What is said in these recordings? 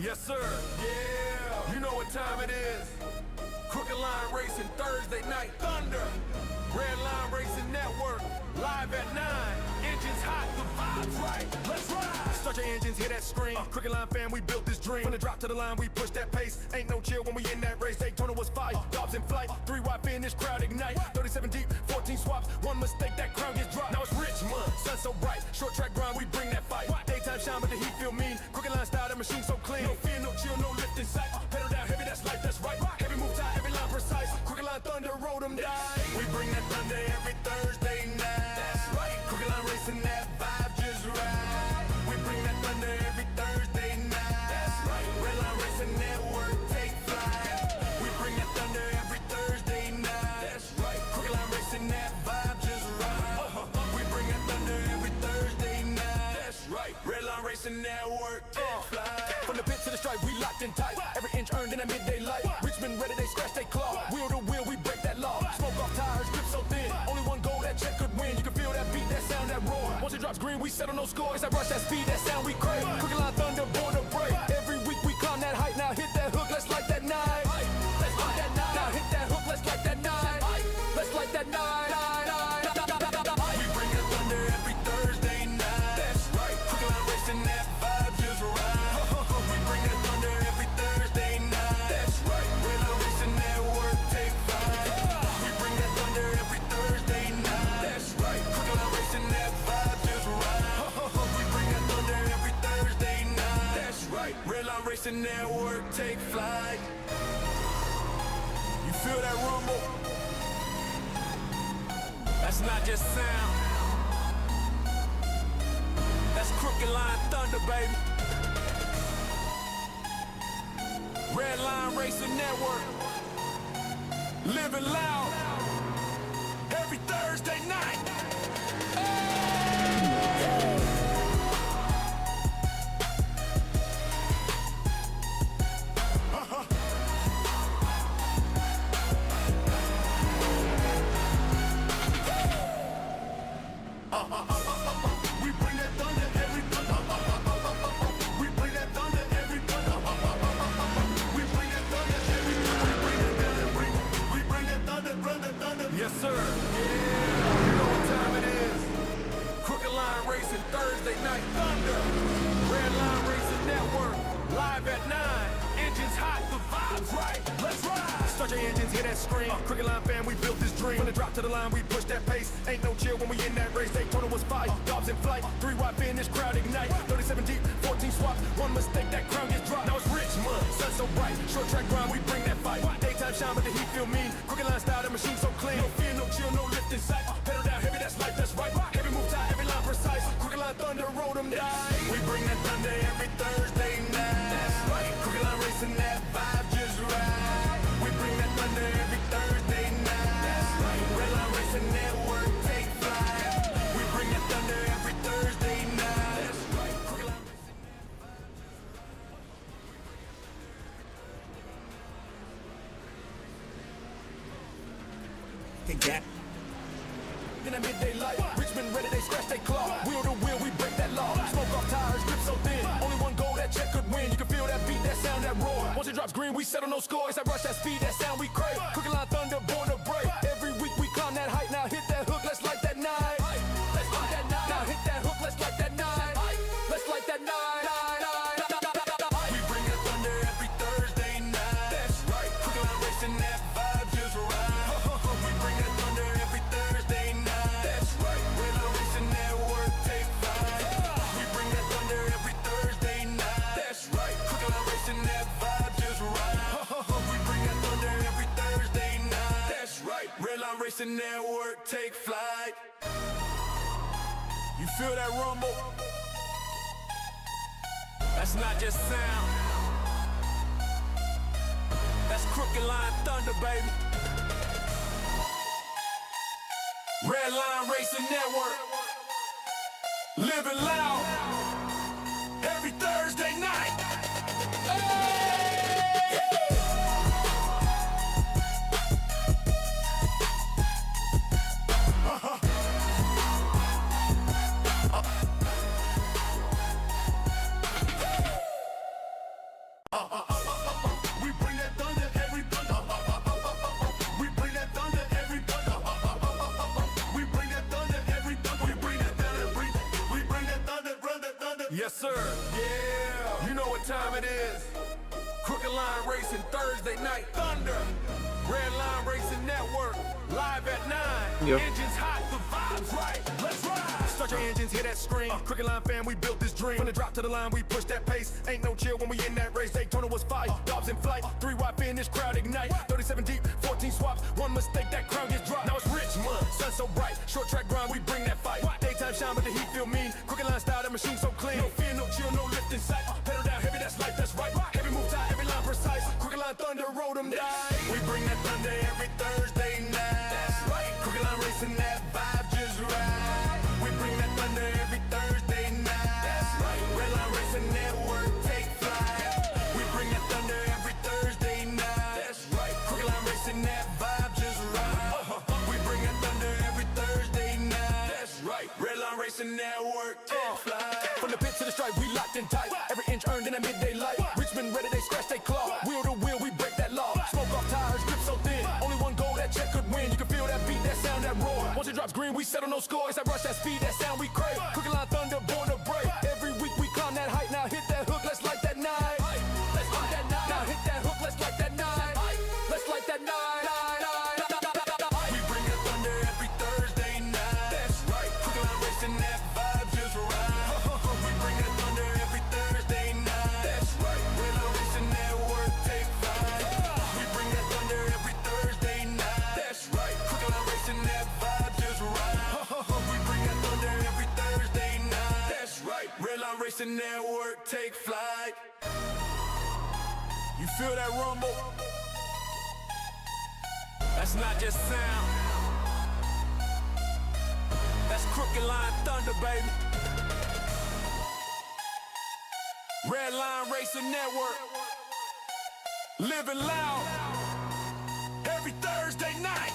Yes, sir. Yeah. You know what time it is. Crooked Line Racing Thursday Night Thunder. Redline Racing Network. Live at 9. Engines hot, the vibes right. Let's ride. Start your engines, hear that scream. Crooked Line fam, we built this dream. From the drop to the line, we push that pace. Ain't no chill when we in that race. Daytona was fire, Dobbs in flight. 3 wide finish, crowd ignite. 37 deep, 14 swaps. One mistake, that crown gets dropped. Now it's Richmond, sun so bright. Short track grind, we bring that fight. Daytime shine, but the heat feel mean. Crooked Line style, that machine so clean. No fear, no chill, no lift in sight. Pedal down heavy, that's life, that's right. Heavy move tight, every line precise. Crooked Line thunder, roll them die. We bring that thunder every Thursday night. That's right. Crooked Line racing, that vibe just right. We bring that thunder every Thursday night. That's right. Redline Racing Network, take flight. We bring that thunder every Thursday night. That's right. Crooked Line racing, that vibe just right. We bring that thunder every Thursday night. That's right. Redline Racing Network, take flight. From the pit to the stripe, we locked in tight. Every inch earned in that midday light. Richmond ready, they scratch, they claw. Wheel to wheel, we break that law. Smoke off tires, grip so thin. Only one goal, that check could win. You can feel that beat, that sound, that roar. Once it drops green, we settle no score. It's that rush, that speed, that sound we crave. Crooked Line thunder, born to break. Every week we climb that height. Now hit that hook, let's light that night. Let's light that night. Now hit that hook, let's light that night. Let's light that night. We bring that thunder every Thursday night. That's right. Crooked Line racing, that vibe just right. We bring that thunder every Thursday night. That's right. Redline Racing Network, take flight. We bring that thunder every Thursday night. That's right. Crooked Line racing, that vibe just right. We bring that thunder every Thursday night. That's right. Redline Racing Network, take flight. You feel that rumble? That's not just sound. That's Crooked Line thunder, baby. Redline Racing Network. Living loud. Every Thursday night. We bring that thunder every thunder. We bring that thunder every thunder. We bring that thunder every thunder. We bring that thunder. Yes, sir. Yeah. You know what time it is. Crooked Line Racing Thursday Night Thunder. Redline Racing Network. Live at 9. Engines hot, the vibes right. Let's ride. Start your engines, hear that scream. Crooked Line fam, we built this dream. From the drop to the line, we push that pace. Ain't no chill when we in that race. Daytona was fire, Dobbs in flight. 3 wide finish, crowd ignite. 37 deep, 14 swaps. One mistake, that crown gets dropped. Now it's Richmond, sun so bright. Short track grind, we bring that fight. Daytime shine, but the heat feel mean. Crooked Line style, the machine so clean. No fear, no chill, no lift in sight. Pedal down heavy, that's life, that's right. Heavy move tight, every line precise. Crooked Line thunder, roll them die. We bring that thunder every Thursday night. That's right. Crooked Line racing, that vibe just right. We bring that thunder every Thursday night. That's right. Redline Racing Network, take flight. We bring that thunder every Thursday night. That's right. Crooked Line Racing Get in that midday light. Richmond ready, they scratch, they claw. Wheel to wheel, we break that law. Smoke off tires, grip so thin. Only one goal, that check could win. You can feel that beat, that sound, that roar. Once it drops green, we settle no score. It's that rush, that speed, that sound we crave. Crooked Line thunder, born to break. Every week we climb that height. Now hit that hook, let's light that night. Let's light that night. Now hit that hook, let's light that night. Let's light that night. We bring that thunder every Thursday night. That's right. Crooked Line racing, that vibe just right. We bring that thunder every Thursday night. That's right. Redline Racing Network, take flight. We bring that thunder every Thursday night. That's right. Crooked Line racing, that vibe just right. We bring that thunder every Thursday night. That's right. Redline Racing Network, take flight. You feel that rumble? That's not just sound. That's Crooked Line thunder, baby. Redline Racing Network. Living loud. Every Thursday night. Yes, sir. Yeah. You know what time it is. Crooked Line Racing Thursday Night Thunder. Redline Racing Network. Live at 9. Yep. Engines hot, the vibes right. Let's ride. Start your engines, hear that scream. Crooked Line fam, we built this dream. From the drop to the line, we push that pace. Ain't no chill when we in that race. Daytona was fire, Dobbs in flight. 3 wide finish, crowd ignite. 37 deep, 14 swaps. One mistake, that crown gets dropped. Now it's Richmond, sun so bright. Short track grind, we bring that fight. Daytime shine, but the heat feel mean. Crooked Line style, that machine so clean. No fear, no chill, no lift in sight. Pedal down heavy, that's life, that's right. Heavy move tight, every line precise. Crooked Line thunder, roll them die. We bring that thunder every Thursday night. That's right. Crooked Line racing, that vibe just right. We bring that thunder every Thursday night. That's right. Redline Racing Network, take flight. We bring that thunder every Thursday night. That's right. Crooked Line racing, that vibe just right. We bring that thunder every Thursday night. That's right. Redline Racing Network, take flight. From the pit to the stripe, we locked in tight. Every inch earned in that midday light. Richmond ready, they scratch, they claw. Wheel to wheel, we break that law. Smoke off tires, grip so thin. Only one goal, that check could win. You can feel that beat, that sound, that roar. Once it drops green, we settle no score. It's that rush, that speed, that sound we crave. Crooked Line thunder, born to break. Every week we climb that height. Now hit that hook, let's light that night. Let's light that night. Now hit that hook, let's light that night. Let's light that night. We bring that thunder every Thursday night. That's right. Crooked Line racing, that vibe just right. We bring that thunder every Thursday night. That's right. Redline Racing Network, take flight. We bring that thunder every Thursday night. That's right. Crooked Line racing, that vibe just right. We bring that thunder every Thursday night. That's right. Redline Racing Network, take flight. You feel that rumble? That's not just sound. That's Crooked Line thunder, baby. Redline Racing Network. Living loud. Every Thursday night.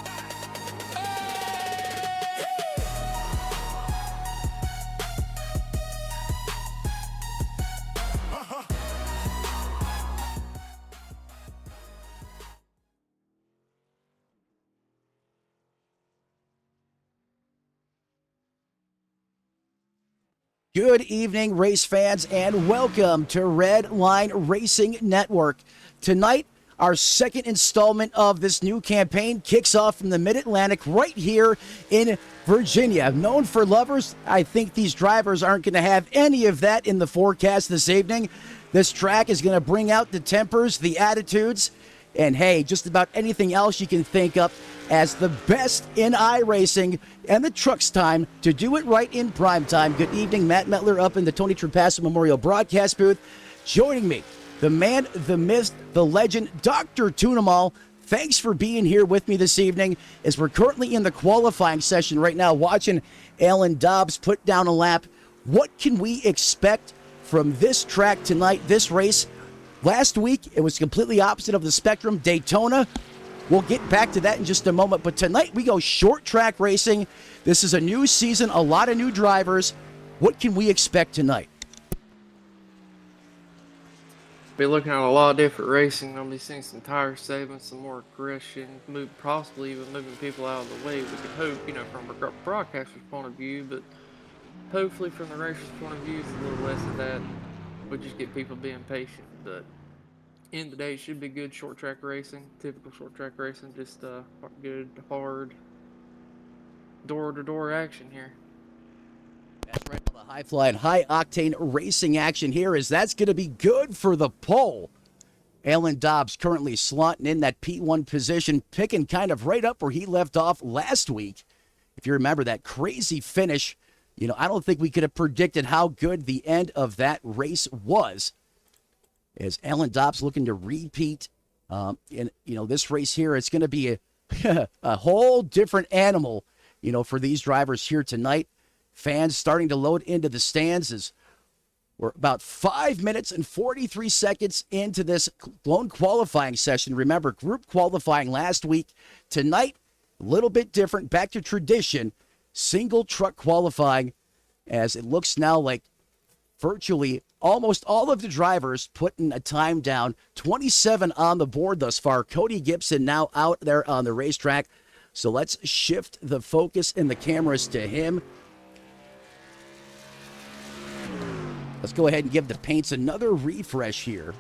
Good evening, race fans, and welcome to Redline Racing Network. Tonight, our second installment of this new campaign kicks off from the Mid-Atlantic right here in Virginia. Known for lovers, I think these drivers aren't going to have any of that in the forecast this evening. This track is going to bring out the tempers, the attitudes, and hey, just about anything else you can think up as the best in iRacing, and the truck's time to do it right in prime time. Good evening, Matt Metler up in the Tony Trapasso Memorial Broadcast booth. Joining me, the man, the myth, the legend, Dr. Tunamal. Thanks for being here with me this evening as we're currently in the qualifying session right now, watching Alan Dobbs put down a lap. What can we expect from this track tonight, this race? Last week, it was completely opposite of the spectrum, Daytona. We'll get back to that in just a moment, but tonight we go short track racing. This is a new season, a lot of new drivers. What can we expect tonight? Be looking at a lot of different racing. I'll be seeing some tire saving, some more aggression, possibly even moving people out of the way. We could hope, from a broadcaster's point of view, but hopefully from the racer's point of view, it's a little less of that. We just get people being patient, but end of the day, it should be good short track racing, typical short track racing, just good, hard, door-to-door action here. That's right, all the high-flying, high-octane racing action here is that's going to be good for the pole. Alan Dobbs currently slotting in that P1 position, picking kind of right up where he left off last week. If you remember that crazy finish, I don't think we could have predicted how good the end of that race was. As Alan Dobbs looking to repeat in this race here, it's going to be a whole different animal, for these drivers here tonight. Fans starting to load into the stands as we're about 5 minutes and 43 seconds into this lone qualifying session. Remember, group qualifying last week. Tonight, a little bit different, back to tradition, single truck qualifying, as it looks now like virtually almost all of the drivers putting a time down. 27 on the board thus far. Cody Gibson now out there on the racetrack. So let's shift the focus and the cameras to him. Let's go ahead and give the paints another refresh here.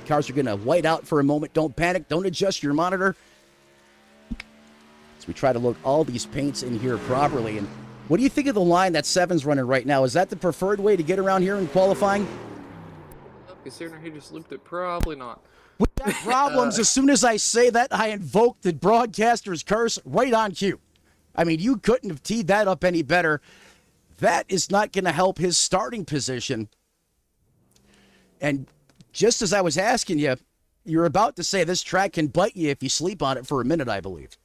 Cars are going to white out for a moment. Don't panic. Don't adjust your monitor. As we try to load all these paints in here properly. And what do you think of the line that Seven's running right now? Is that the preferred way to get around here in qualifying? Considering he just looped it, probably not. We got problems. As soon as I say that, I invoke the broadcaster's curse right on cue. I mean, you couldn't have teed that up any better. That is not going to help his starting position. And just as I was asking you, you're about to say this track can bite you if you sleep on it for a minute, I believe.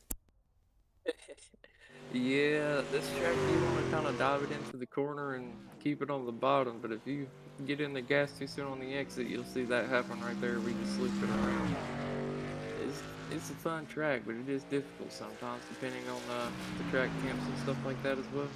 Yeah, this track you want to kind of dive it into the corner and keep it on the bottom, but if you get in the gas too soon on the exit, you'll see that happen right there where you just loop it around. It's a fun track, but it is difficult sometimes depending on the track camps and stuff like that as well.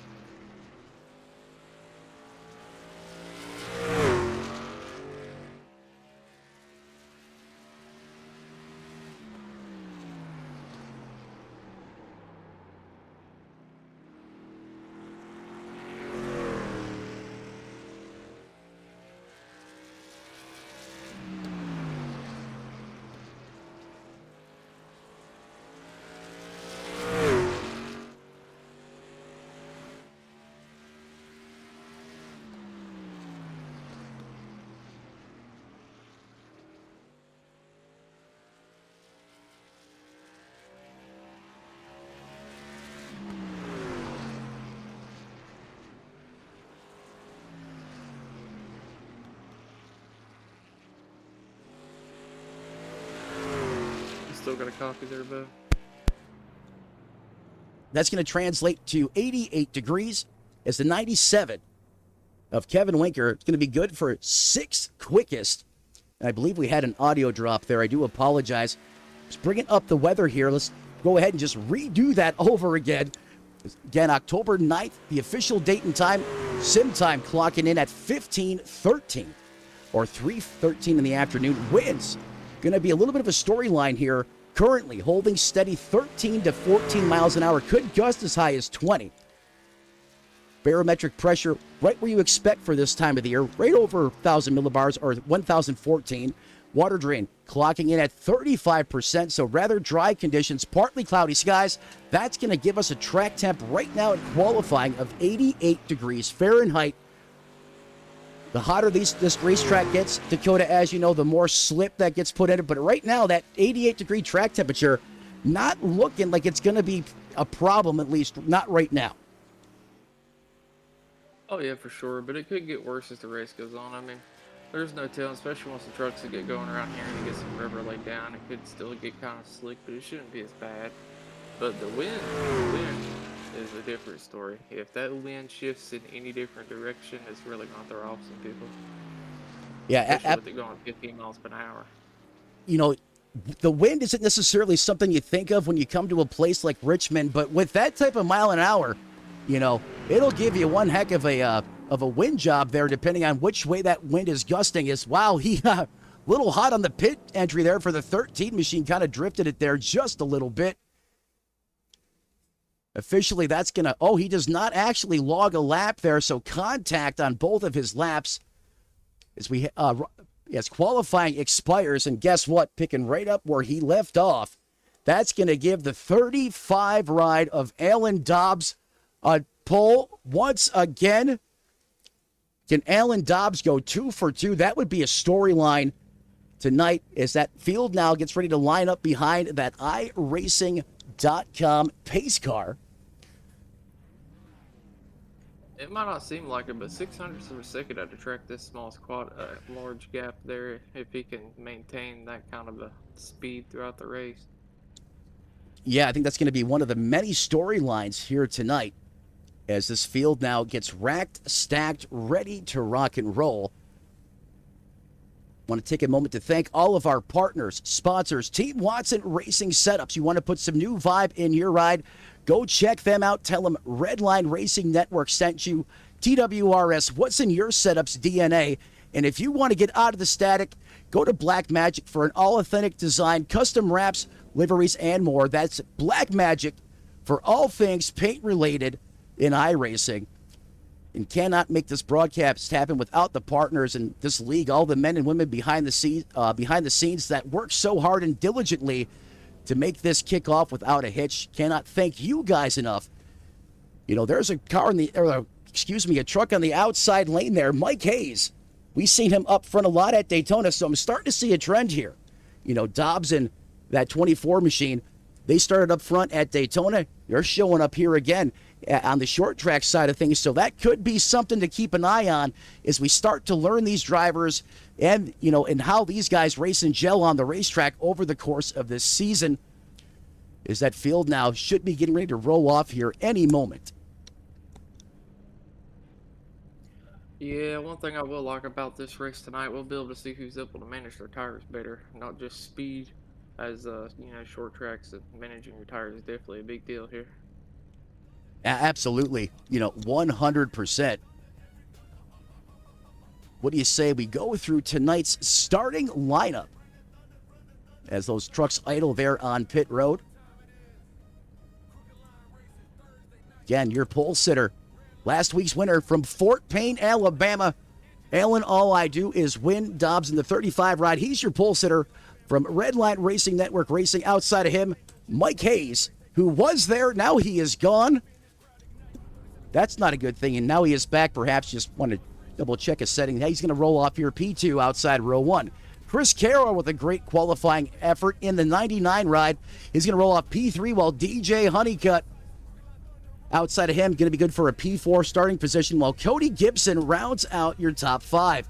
Still got a copy there, Bo? That's going to translate to 88 degrees as the 97 of Kevin Winker. It's going to be good for 6th quickest. And I believe we had an audio drop there. I do apologize. Just bringing up the weather here. Let's go ahead and just redo that over again. Again, October 9th, the official date and time. Sim time clocking in at 15:13 or 3:13 in the afternoon. Winds going to be a little bit of a storyline here. Currently holding steady 13 to 14 miles an hour. Could gust as high as 20. Barometric pressure right where you expect for this time of the year. Right over 1,000 millibars or 1,014. Water drain clocking in at 35%. So rather dry conditions. Partly cloudy skies. That's going to give us a track temp right now at qualifying of 88 degrees Fahrenheit. The hotter this racetrack gets, Dakota, as you know, the more slip that gets put in it. But right now, that 88-degree track temperature, not looking like it's going to be a problem, at least not right now. Oh, yeah, for sure. But it could get worse as the race goes on. I mean, there's no telling, especially once the trucks get going around here and you get some rubber laid down. It could still get kind of slick, but it shouldn't be as bad. But the wind is a different story. If that wind shifts in any different direction, it's really going to throw off some people. Yeah, especially with it going 15 miles per hour. You know, the wind isn't necessarily something you think of when you come to a place like Richmond, but with that type of mile an hour, you know, it'll give you one heck of a wind job there, depending on which way that wind is gusting. Wow, he little hot on the pit entry there for the 13 machine, kind of drifted it there just a little bit. Officially, that's going to... Oh, he does not actually log a lap there, so contact on both of his laps as qualifying expires. And guess what? Picking right up where he left off. That's going to give the 35 ride of Alan Dobbs a pole once again. Can Alan Dobbs go 2 for 2? That would be a storyline tonight as that field now gets ready to line up behind that iRacing.com pace car. It might not seem like it, but 600ths of a second at a track this small, large gap there, if he can maintain that kind of a speed throughout the race. Yeah, I think that's going to be one of the many storylines here tonight as this field now gets racked, stacked, ready to rock and roll. Want to take a moment to thank all of our partners, sponsors, Team Watson Racing Setups. You want to put some new vibe in your ride? Go check them out. Tell them Redline Racing Network sent you. TWRS, what's in your setup's DNA? And if you want to get out of the static, go to Black Magic for an all-authentic design, custom wraps, liveries, and more. That's Black Magic for all things paint-related in iRacing. and cannot make this broadcast happen without the partners in this league, all the men and women behind the scenes that work so hard and diligently to make this kickoff without a hitch. Cannot thank you guys enough. You know, there's a truck on the outside lane there. Mike Hayes, we've seen him up front a lot at Daytona, so I'm starting to see a trend here. You know, Dobbs and that 24 machine, they started up front at Daytona. They're showing up here again on the short track side of things. So that could be something to keep an eye on as we start to learn these drivers and, you know, and how these guys race and gel on the racetrack over the course of this season. Is that field now should be getting ready to roll off here any moment. Yeah, one thing I will like about this race tonight, we'll be able to see who's able to manage their tires better, not just speed. As you know, short tracks and managing your tires is definitely a big deal here. Absolutely, you know, 100%. What do you say we go through tonight's starting lineup as those trucks idle there on pit road? Again, your pole sitter, last week's winner from Fort Payne, Alabama, Alan All I Do Is Win. Dobbs in the 35 ride. He's your pole sitter from Redline Racing Network Racing. Outside of him, Mike Hayes, who was there. Now he is gone. That's not a good thing. And now he is back. Perhaps just want to double check his setting. He's going to roll off here P2 outside row 1. Chris Carroll with a great qualifying effort in the 99 ride. He's going to roll off P3 while DJ Honeycutt outside of him going to be good for a P4 starting position while Cody Gibson rounds out your top 5.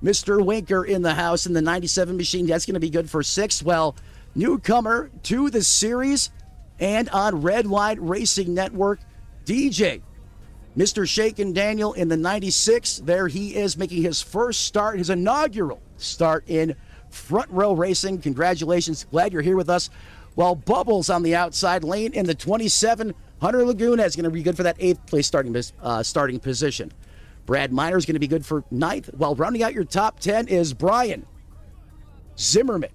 Mr. Winker in the house in the 97 machine. That's going to be good for 6. Well, newcomer to the series and on Redline Racing Network, DJ. Mr. Shaken Daniel in the 96. There he is making his first start, his inaugural start in front row racing. Congratulations. Glad you're here with us. While Bubbles on the outside lane in the 27. Hunter Laguna is going to be good for that 8th place starting position. Brad Miner is going to be good for 9th. While rounding out your top 10 is Brian Zimmerman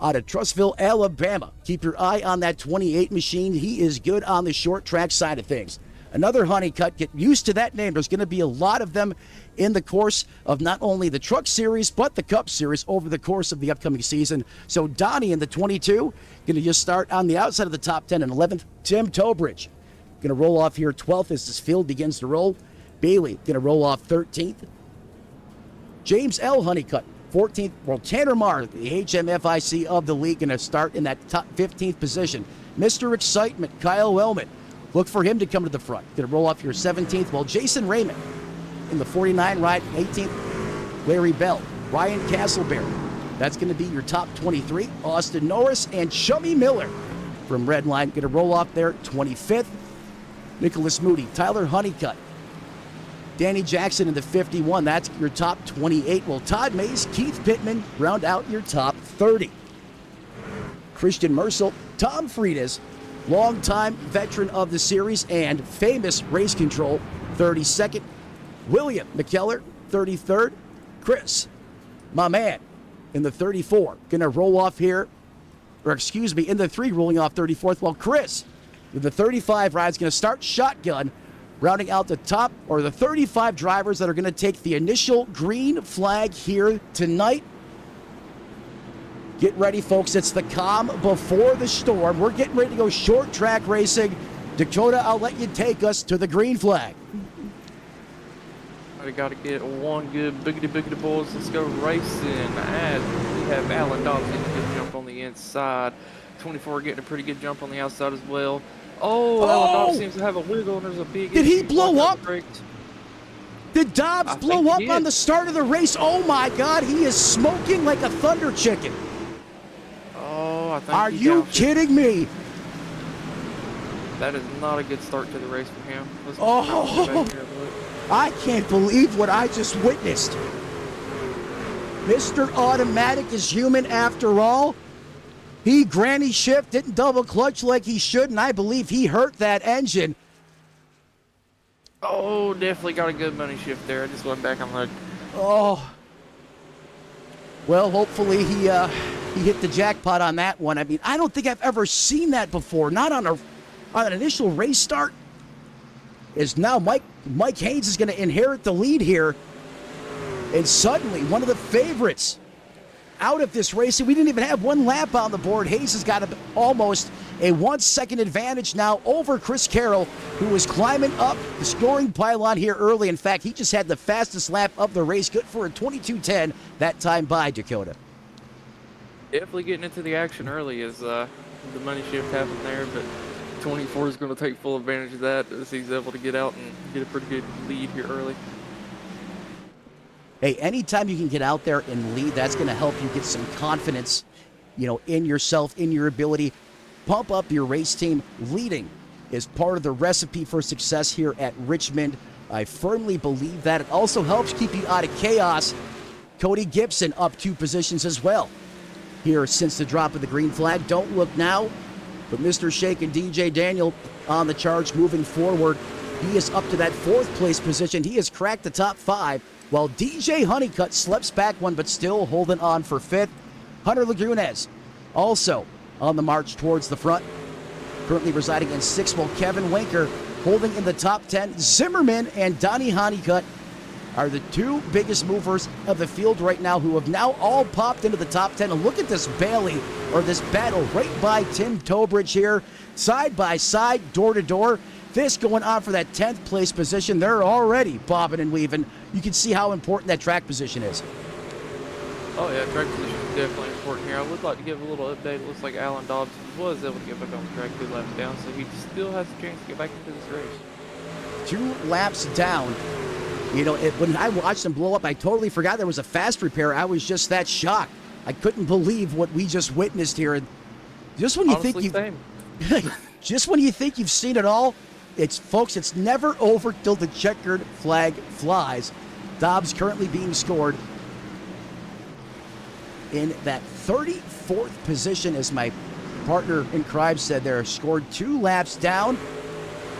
out of Trussville, Alabama. Keep your eye on that 28 machine. He is good on the short track side of things. Another Honeycutt. Get used to that name. There's going to be a lot of them in the course of not only the Truck Series, but the Cup Series over the course of the upcoming season. So Donnie in the 22, going to just start on the outside of the top 10. And 11th, Tim Tobridge. Going to roll off here 12th as this field begins to roll. Bailey going to roll off 13th. James L. Honeycutt, 14th. Well, Tanner Marr, the HMFIC of the league, going to start in that top 15th position. Mr. Excitement, Kyle Wellman. Look for him to come to the front. Going to roll off your 17th. Well, Jason Raymond in the 49 ride, 18th. Larry Bell, Ryan Castleberry. That's going to be your top 23. Austin Norris and Chummy Miller from Redline. Going to roll off there, 25th. Nicholas Moody, Tyler Honeycutt. Danny Jackson in the 51. That's your top 28. Well, Todd Mays, Keith Pittman round out your top 30. Christian Mercel, Tom Friedis, longtime veteran of the series and famous race control, 32nd. William McKellar, 33rd. Chris, my man, in the 34. Going to roll off here, in the 3, rolling off 34th. Well, Chris, with the 35 ride's going to start shotgun, rounding out the top, or the 35 drivers that are going to take the initial green flag here tonight. Get ready, folks. It's the calm before the storm. We're getting ready to go short track racing. Dakota, I'll let you take us to the green flag. We got to get one good boogity boys. Let's go racing. As we have Alan Dobbs getting a good jump on the inside. 24 getting a pretty good jump on the outside as well. Oh, Alan Dobbs seems to have a wiggle, and there's a big... Did he blow up? Did Dobbs blow up on the start of the race? Oh, my God. He is smoking like a thunder chicken. Oh, I think Are you kidding me? That is not a good start to the race for him. I can't believe what I just witnessed. Mr. Automatic is human after all. He granny shift, didn't double clutch like he should, and I believe he hurt that engine. Oh, definitely got a good money shift there. I just went back on the... Oh. Well, hopefully he hit the jackpot on that one. I mean, I don't think I've ever seen that before. Not on an initial race start. is now Mike Hayes is going to inherit the lead here. And suddenly, one of the favorites out of this race, and we didn't even have one lap on the board. Hayes has got almost a 1 second advantage now over Chris Carroll, who was climbing up the scoring pylon here early. In fact, he just had the fastest lap of the race, good for a 22:10 that time by Dakota. Definitely getting into the action early as the money shift happened there, but 24 is going to take full advantage of that as he's able to get out and get a pretty good lead here early. Hey, anytime you can get out there and lead, that's going to help you get some confidence, in yourself, in your ability. Pump up your race team. Leading is part of the recipe for success here at Richmond. I firmly believe that. It also helps keep you out of chaos. Cody Gibson up 2 positions as well here since the drop of the green flag. Don't look now, but Mr. Shake and DJ Daniel on the charge moving forward. He is up to that 4th place position. He has cracked the top 5, while DJ Honeycutt slips back 1, but still holding on for 5th. Hunter Lagunes also on the march towards the front, currently residing in 6th, while Kevin Winker holding in the top 10. Zimmerman and Donnie Honeycutt are the 2 biggest movers of the field right now, who have now all popped into the top 10. And look at this this battle right by Tim Tobridge here, side by side, door to door. This going on for that 10th place position. They're already bobbing and weaving. You can see how important that track position is. Oh yeah, track position is definitely important here. I would like to give a little update. It looks like Alan Dobbs was able to get back on the track 2 laps down, so he still has a chance to get back into this race. 2 laps down. When I watched him blow up, I totally forgot there was a fast repair. I was just that shocked. I couldn't believe what we just witnessed here. And just when you just when you think you've seen it all, it's never over till the checkered flag flies. Dobbs currently being scored in that 34th position, as my partner in crime said there, scored 2 laps down.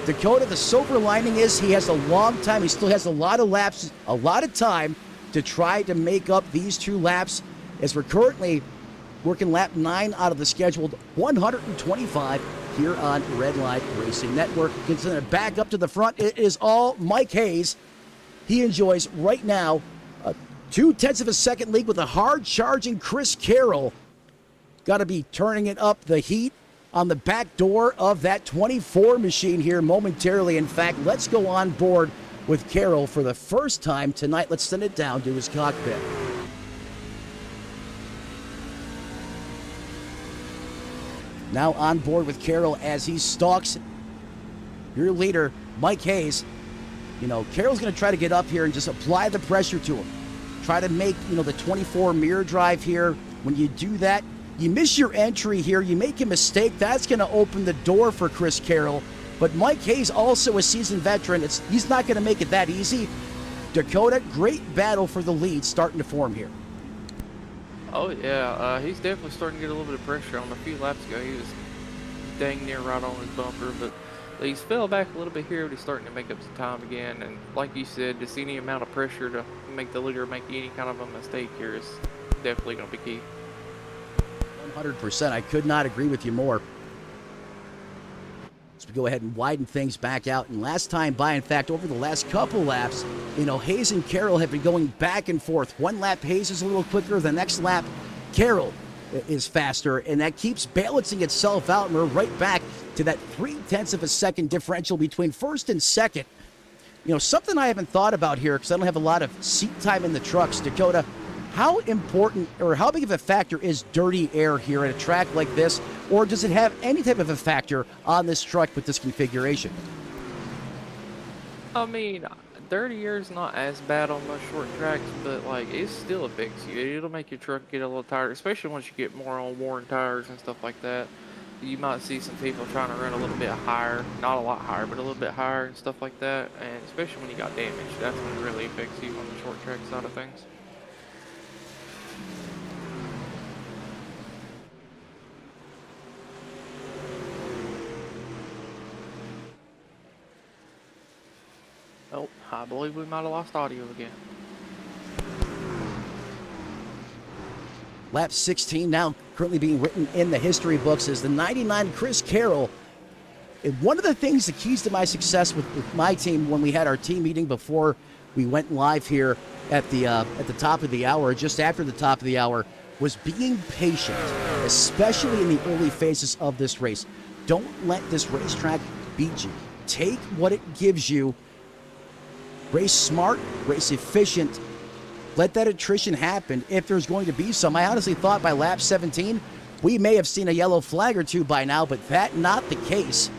Dakota, the silver lining is he has a long time. He still has a lot of laps, a lot of time to try to make up these 2 laps, as we're currently working lap 9 out of the scheduled 125 here on Redline Racing Network. Continuing back up to the front, it is all Mike Hayes. He enjoys right now a 0.2 of a second lead with a hard-charging Chris Carroll. Got to be turning it up the heat on the back door of that 24 machine here momentarily. In fact, let's go on board with Carroll for the first time tonight. Let's send it down to his cockpit. Now on board with Carroll as he stalks your leader, Mike Hayes. Carroll's going to try to get up here and just apply the pressure to him. Try to make, the 24 mirror drive here. When you do that, you miss your entry here, you make a mistake, that's going to open the door for Chris Carroll. But Mike Hayes, also a seasoned veteran, he's not going to make it that easy. Dakota, great battle for the lead starting to form here. Oh yeah, he's definitely starting to get a little bit of pressure on. A few laps ago, he was dang near right on his bumper, but he's fell back a little bit here, but he's starting to make up some time again. And like you said, just any amount of pressure to make the leader make any kind of a mistake here is definitely going to be key. 100%. I could not agree with you more. So we go ahead and widen things back out. And last time by, in fact, over the last couple laps, Hayes and Carroll have been going back and forth. One lap, Hayes is a little quicker. The next lap, Carroll is faster. And that keeps balancing itself out. And we're right back to that 0.3 of a second differential between first and second. Something I haven't thought about here, because I don't have a lot of seat time in the trucks, Dakota. How important or how big of a factor is dirty air here at a track like this? Or does it have any type of a factor on this truck with this configuration? I mean, dirty air is not as bad on most short tracks, but it still affects you. It'll make your truck get a little tired, especially once you get more on worn tires and stuff like that. You might see some people trying to run a little bit higher, not a lot higher, but a little bit higher and stuff like that. And especially when you got damage, that's when it really affects you on the short track side of things. Oh, I believe we might have lost audio again. Lap 16 now currently being written in the history books as the 99 Chris Carroll And one of the things, the keys to my success with my team when we had our team meeting before we went live here at the top of the hour, just after the top of the hour, was being patient, especially in the early phases of this race. Don't let this racetrack beat you. Take what it gives you. Race smart, race efficient. Let that attrition happen if there's going to be some. I honestly thought by lap 17, we may have seen a yellow flag or two by now, but that not the case.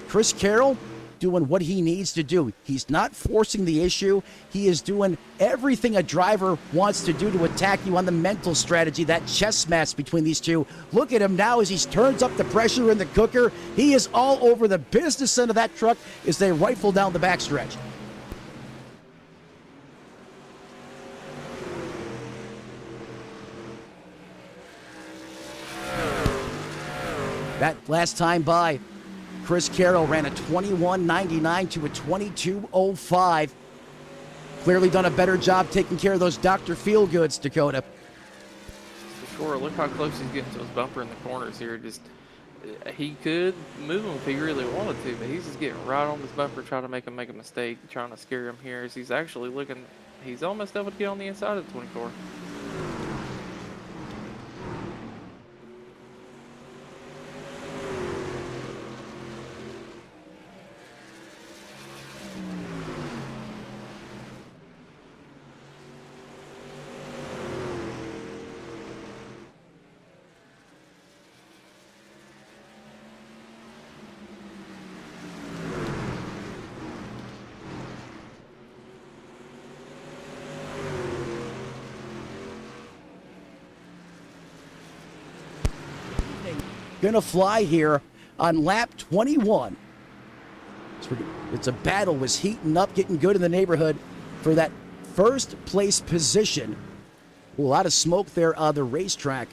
Chris Carroll doing what he needs to do. He's not forcing the issue. He is doing everything a driver wants to do to attack you on the mental strategy, that chess match between these two. Look at him now as he turns up the pressure in the cooker. He is all over the business end of that truck as they rifle down the backstretch. That last time by, Chris Carroll ran a 21.99 to a 22.05. Clearly done a better job taking care of those Dr. Feelgoods, Dakota. For sure. Look how close he's getting to his bumper in the corners here. Just he could move him if he really wanted to, but he's just getting right on his bumper, trying to make him make a mistake, trying to scare him here. As he's actually looking, he's almost able to get on the inside of the 24. Gonna fly here on lap 21. It's a battle, was heating up, getting good in the neighborhood for that first place position. A lot of smoke there on the racetrack.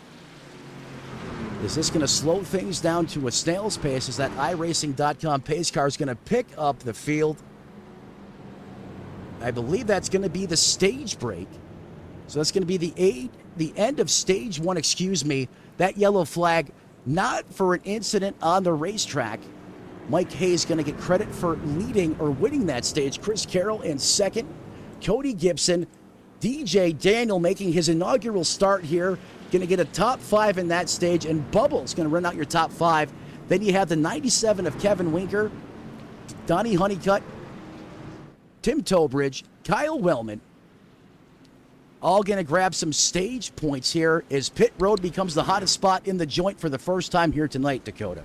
Is this going to slow things down to a snail's pace? Is that iRacing.com pace car is going to pick up the field? I believe that's going to be the stage break. So that's going to be the end of stage one, excuse me. That yellow flag, not for an incident on the racetrack. Mike Hayes going to get credit for leading or winning that stage. Chris Carroll in second. Cody Gibson. DJ Daniel making his inaugural start here. Going to get a top 5 in that stage. And Bubbles going to run out your top 5. Then you have the 97 of Kevin Winker. Donnie Honeycutt. Tim Tobridge. Kyle Wellman. All going to grab some stage points here as Pit Road becomes the hottest spot in the joint for the first time here tonight, Dakota.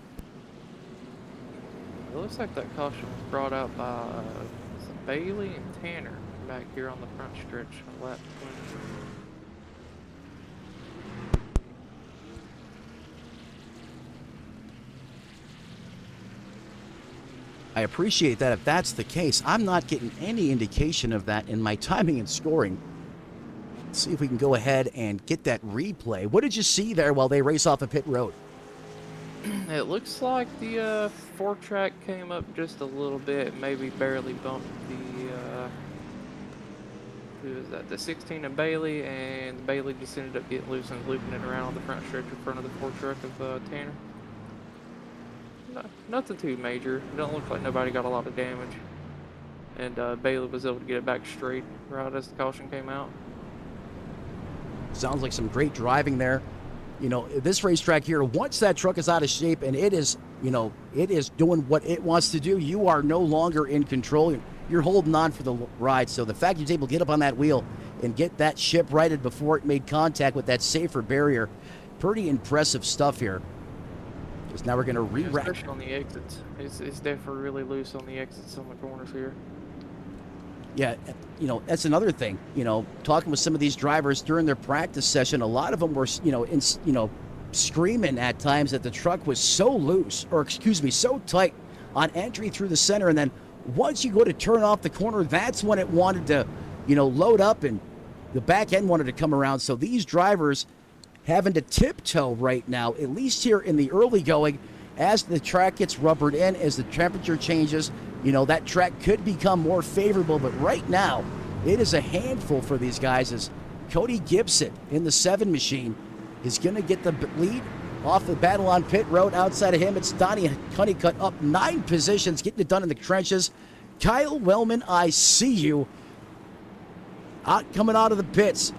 It looks like that caution was brought out by Bailey and Tanner back here on the front stretch on lap 20. I appreciate that if that's the case. I'm not getting any indication of that in my timing and scoring. Let's see if we can go ahead and get that replay. What did you see there while they race off of Pit Road? It looks like the 4-track came up just a little bit, maybe barely bumped the who is that? The 16 of Bailey, and Bailey just ended up getting loose and looping it around on the front stretch in front of the 4-truck of Tanner. No, nothing too major. It don't look like nobody got a lot of damage, and Bailey was able to get it back straight right as the caution came out. Sounds like some great driving there. You know, this racetrack here, once that truck is out of shape and it is, you know, it is doing what it wants to do, you are no longer in control. You're holding on for the ride. So the fact you're able to get up on that wheel and get that ship righted before it made contact with that safer barrier, pretty impressive stuff here. Because now we're going to re-rack. Especially on the exits. It's definitely really loose on the exits on the corners here. Yeah, you know, that's another thing. You know, talking with some of these drivers during their practice session, a lot of them were, screaming at times that the truck was so loose, or excuse me, so tight on entry through the center. And then once you go to turn off the corner, that's when it wanted to, load up and the back end wanted to come around. So these drivers having to tiptoe right now, at least here in the early going, as the track gets rubbered in, as the temperature changes. That track could become more favorable, but right now it is a handful for these guys as Cody Gibson in the 7 machine is going to get the lead off the battle on pit road. Outside of him, it's Donnie Honeycutt up 9 positions, getting it done in the trenches. Kyle Wellman, I see you. Coming out of the pits.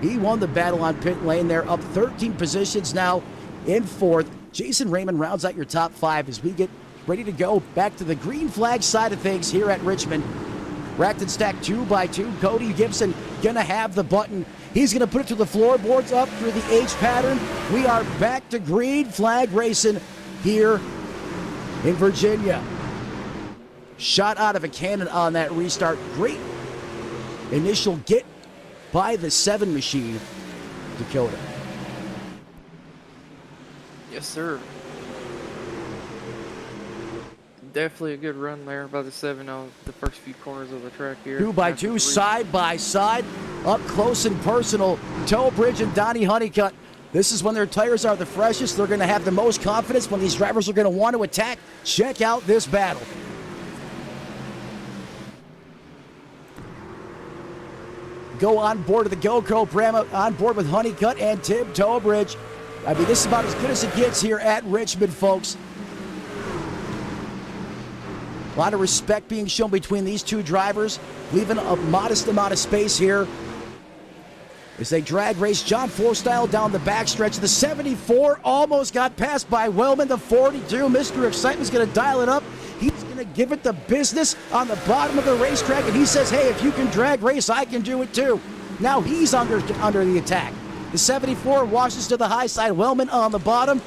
He won the battle on pit lane there, up 13 positions now in 4th. Jason Raymond rounds out your top 5 as we get ready to go back to the green flag side of things here at Richmond. Racked and stacked 2x2. Cody Gibson gonna have the button. He's gonna put it to the floorboards up through the H pattern. We are back to green flag racing here in Virginia. Shot out of a cannon on that restart. Great initial get by the 7 machine, Dakota. Yes, sir. Definitely a good run there by the 7 on the first few corners of the track here. 2x2, side by side, up close and personal. Toebridge and Donnie Honeycutt. This is when their tires are the freshest. They're going to have the most confidence when these drivers are going to want to attack. Check out this battle. Go on board of the GoPro Brahma, on board with Honeycutt and Tim Toebridge. I mean, this is about as good as it gets here at Richmond, folks. A lot of respect being shown between these 2 drivers, leaving a modest amount of space here as they drag race John Forstyle down the backstretch. The 74 almost got passed by Wellman. The 42, Mr. Excitement's going to dial it up. He's going to give it the business on the bottom of the racetrack, and he says, hey, if you can drag race, I can do it too. Now he's under the attack. The 74 washes to the high side. Wellman on the bottom.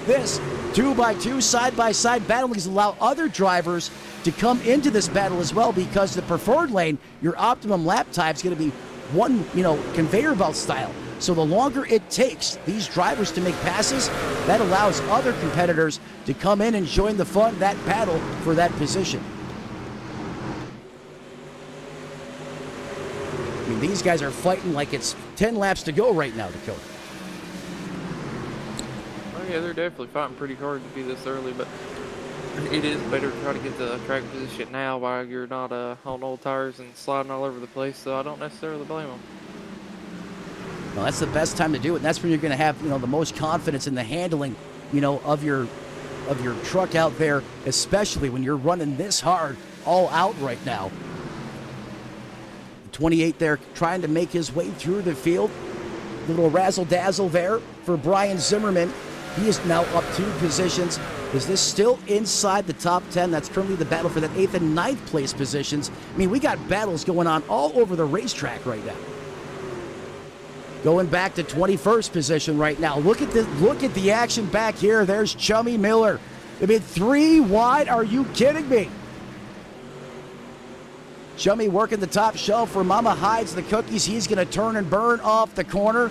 This 2x2 side-by-side battlings allow other drivers to come into this battle as well, because the preferred lane, your optimum lap time is going to be one, conveyor belt style. So the longer it takes these drivers to make passes, that allows other competitors to come in and join the fun, that battle for that position. I mean, these guys are fighting like it's 10 laps to go right now, Dakota. Oh yeah, they're definitely fighting pretty hard to be this early, but it is better to try to get the track position now while you're not on old tires and sliding all over the place, so I don't necessarily blame them. Well, that's the best time to do it, and that's when you're going to have, the most confidence in the handling, of your truck out there, especially when you're running this hard all out right now. 28 there trying to make his way through the field. Little razzle-dazzle there for Brian Zimmerman. He is now up 2 positions. Is this still inside the top 10? That's currently the battle for that 8th and 9th place positions. I mean, we got battles going on all over the racetrack right now. Going back to 21st position right now. Look at the action back here. There's Chummy Miller. I mean, 3 wide. Are you kidding me? Chummy working the top shelf where Mama hides the cookies. He's going to turn and burn off the corner.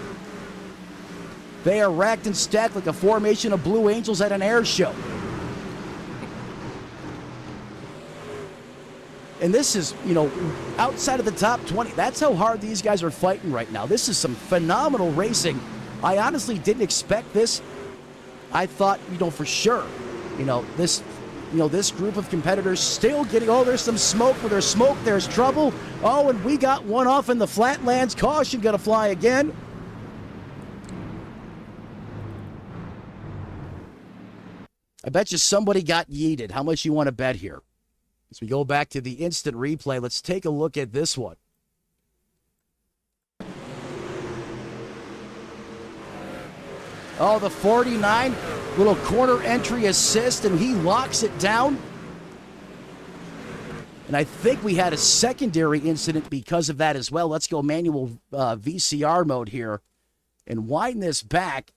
They are racked and stacked like a formation of Blue Angels at an air show. And this is, outside of the top 20. That's how hard these guys are fighting right now. This is some phenomenal racing. I honestly didn't expect this. I thought, for sure, this group of competitors still getting, there's some smoke. Where there's smoke, there's trouble. Oh, and we got one off in the flatlands. Caution going to fly again. I bet you somebody got yeeted. How much you want to bet here? As we go back to the instant replay, let's take a look at this one. Oh, the 49, little corner entry assist, and he locks it down. And I think we had a secondary incident because of that as well. Let's go manual VCR mode here and wind this back.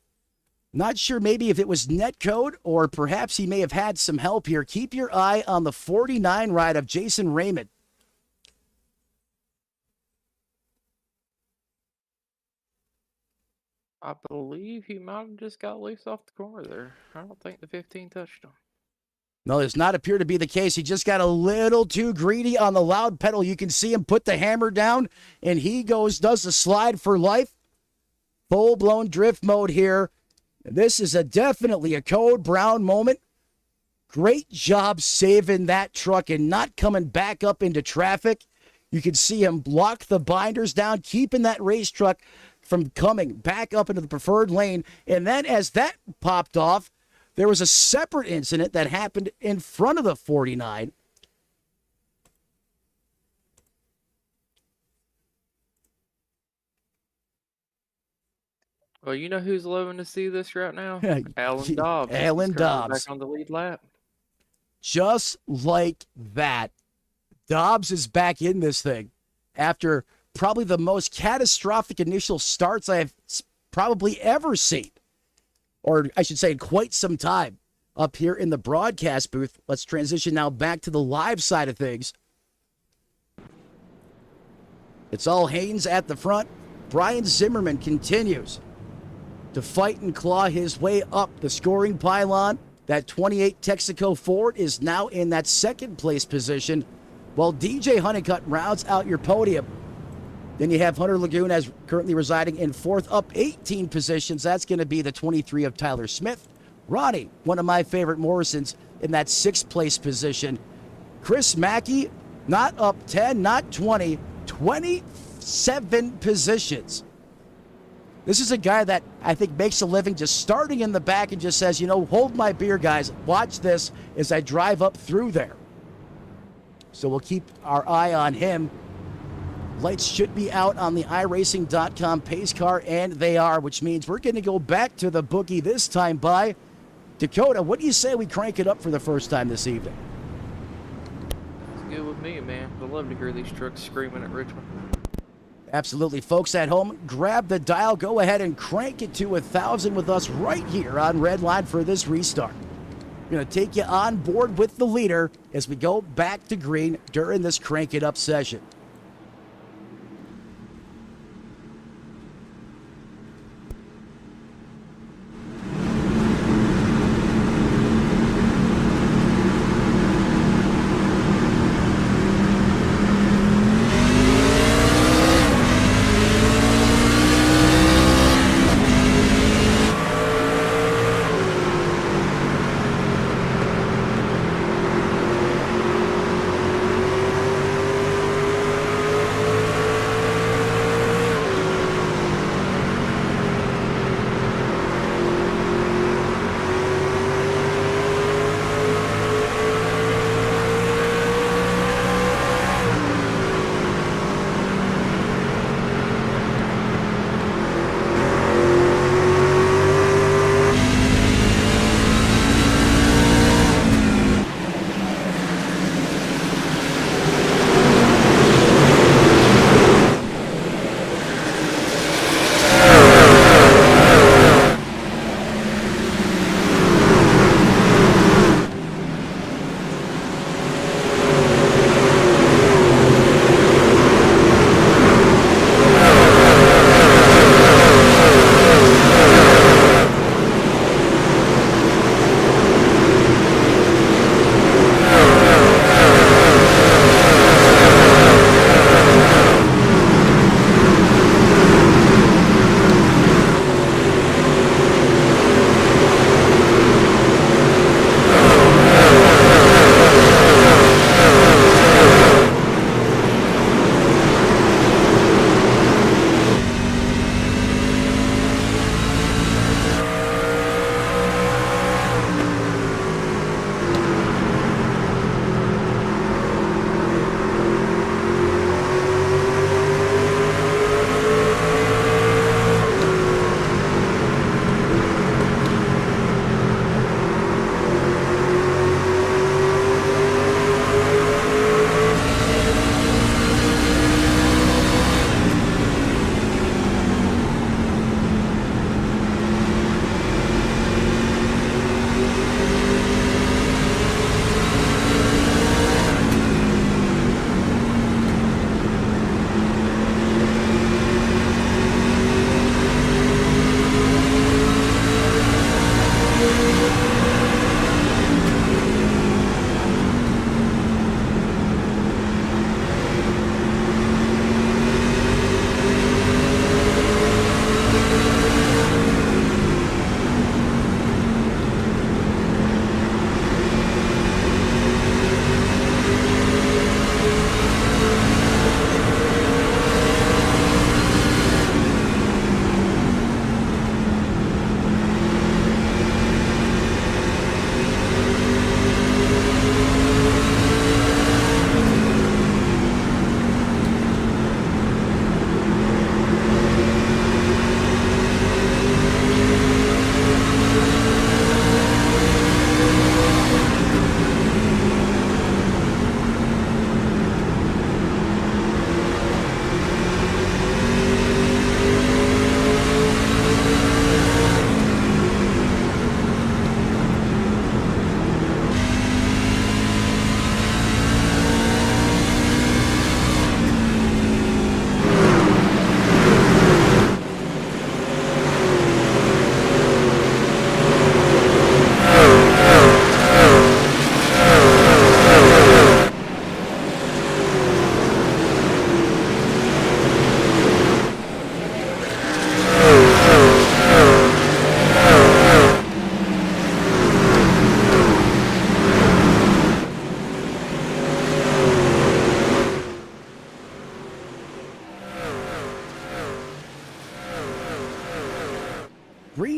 Not sure maybe if it was netcode or perhaps he may have had some help here. Keep your eye on the 49 ride of Jason Raymond. I believe he might have just got loose off the corner there. I don't think the 15 touched him. No, does not appear to be the case. He just got a little too greedy on the loud pedal. You can see him put the hammer down, and he does the slide for life. Full-blown drift mode here. This is definitely a Code Brown moment. Great job saving that truck and not coming back up into traffic. You can see him block the binders down, keeping that race truck from coming back up into the preferred lane. And then as that popped off, there was a separate incident that happened in front of the 49. Well, you know who's loving to see this right now? Alan Dobbs. Alan He's currently Dobbs. back on the lead lap. Just like that, Dobbs is back in this thing after probably the most catastrophic initial starts I have probably ever seen, or I should say in quite some time, up here in the broadcast booth. Let's transition now back to the live side of things. It's all Haynes at the front. Brian Zimmerman continues to fight and claw his way up the scoring pylon. That 28 Texaco Ford is now in that second place position, while DJ Honeycutt rounds out your podium. Then you have Hunter Lagoon as currently residing in fourth, up 18 positions. That's going to be the 23 of Tyler Smith. Ronnie, one of my favorite Morrisons, in that sixth place position. Chris Mackey, not up 10, not 20, 27 positions. This is a guy that I think makes a living just starting in the back and just says, you know, hold my beer, guys. Watch this as I drive up through there. So we'll keep our eye on him. Lights should be out on the iRacing.com pace car, and they are, which means we're going to go back to the bookie this time by Dakota. What do you say we crank it up for the first time this evening? It's good with me, man. I love to hear these trucks screaming at Richmond. Absolutely. Folks at home, grab the dial. Go ahead and crank it to 1,000 with us right here on Redline for this restart. We're going to take you on board with the leader as we go back to green during this crank it up session.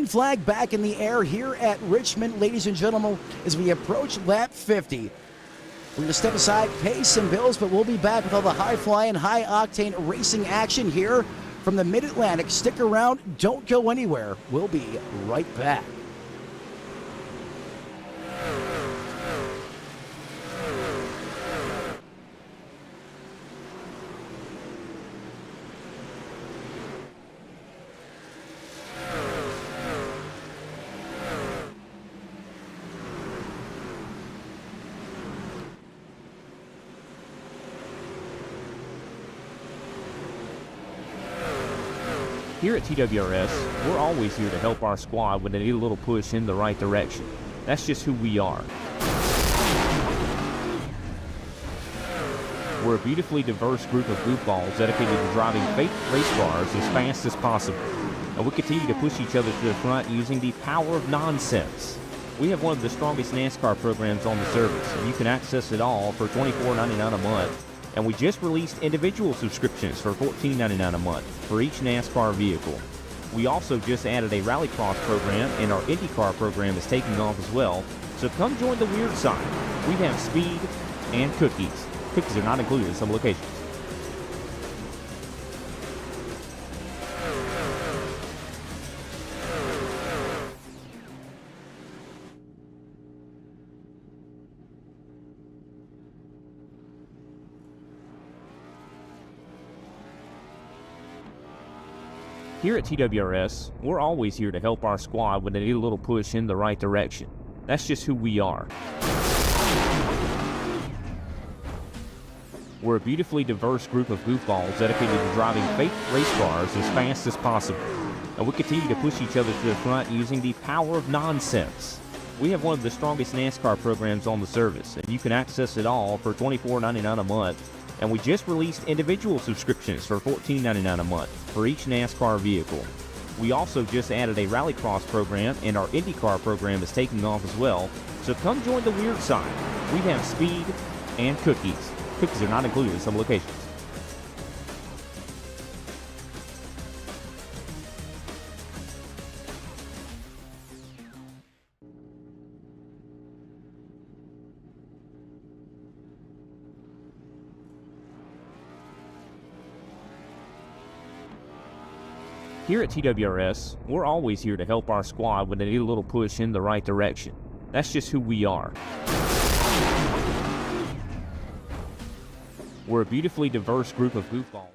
flag back in the air here at Richmond, ladies and gentlemen, as we approach lap 50. We're going to step aside, pay some bills, but we'll be back with all the high-flying, high-octane racing action here from the Mid-Atlantic. Stick around. Don't go anywhere. We'll be right back. Here at TWRS, we're always here to help our squad when they need a little push in the right direction. That's just who we are. We're a beautifully diverse group of goofballs dedicated to driving fake race cars as fast as possible. And we continue to push each other to the front using the power of nonsense. We have one of the strongest NASCAR programs on the service, and you can access it all for $24.99 a month. And we just released individual subscriptions for $14.99 a month for each NASCAR vehicle. We also just added a rallycross program, and our IndyCar program is taking off as well. So come join the weird side. We have speed and cookies. Cookies are not included in some locations. Here at TWRS, we're always here to help our squad when they need a little push in the right direction. That's just who we are. We're a beautifully diverse group of goofballs dedicated to driving fake race cars as fast as possible. And we continue to push each other to the front using the power of nonsense. We have one of the strongest NASCAR programs on the service, and you can access it all for $24.99 a month. And we just released individual subscriptions for $14.99 a month for each NASCAR vehicle. We also just added a rallycross program, and our IndyCar program is taking off as well. So come join the weird side. We have speed and cookies. Cookies are not included in some locations. Here at TWRS, we're always here to help our squad when they need a little push in the right direction. That's just who we are. We're a beautifully diverse group of goofballs.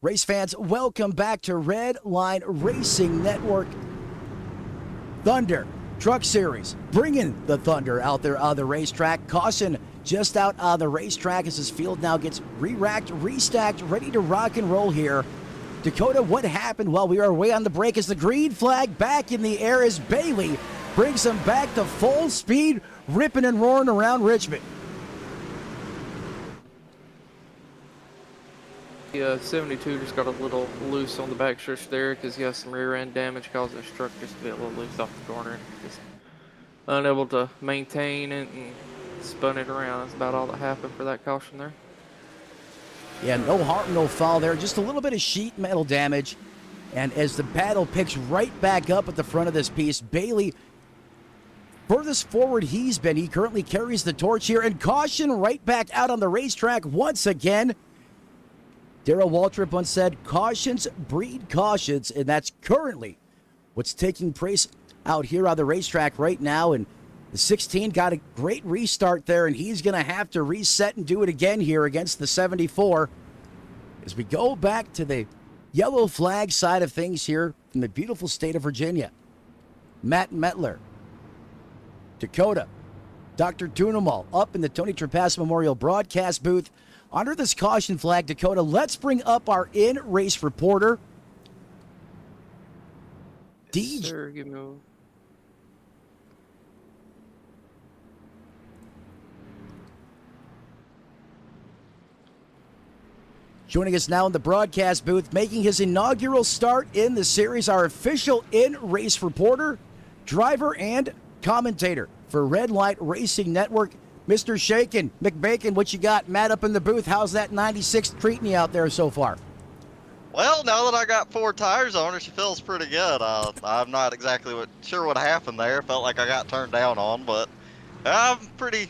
Race fans, welcome back to Redline Racing Network. Thunder Truck Series, bringing the Thunder out there on the racetrack. Caution just out on the racetrack as this field now gets re-racked, restacked, ready to rock and roll here. Dakota, what happened while we are away on the break as the green flag back in the air as Bailey brings them back to full speed, ripping and roaring around Richmond. The 72 just got a little loose on the back stretch there because he has some rear end damage, causing his truck just to be a little loose off the corner. Just unable to maintain it and spun it around. That's about all that happened for that caution there. Yeah, no harm, no foul there. Just a little bit of sheet metal damage. And as the battle picks right back up at the front of this piece, Bailey, furthest forward he's been. He currently carries the torch here. And caution right back out on the racetrack once again. Darrell Waltrip once said, cautions breed cautions, and that's currently what's taking place out here on the racetrack right now. And the 16 got a great restart there, and he's going to have to reset and do it again here against the 74. As we go back to the yellow flag side of things here in the beautiful state of Virginia. Matt Metler, Dakota, Dr. Tunemal up in the Tony Trapass Memorial broadcast booth. Under this caution flag, Dakota, let's bring up our in-race reporter. Yes, sir, give me Joining us now in the broadcast booth, making his inaugural start in the series, our official in-race reporter, driver, and commentator for Redline Racing Network, Mr. Shakin McBacon. What you got? Matt up in the booth. How's that 96 treating you out there so far? Well, now that I got 4 tires on her, she feels pretty good. I'm not exactly sure what happened there. Felt like I got turned down on, but I'm feel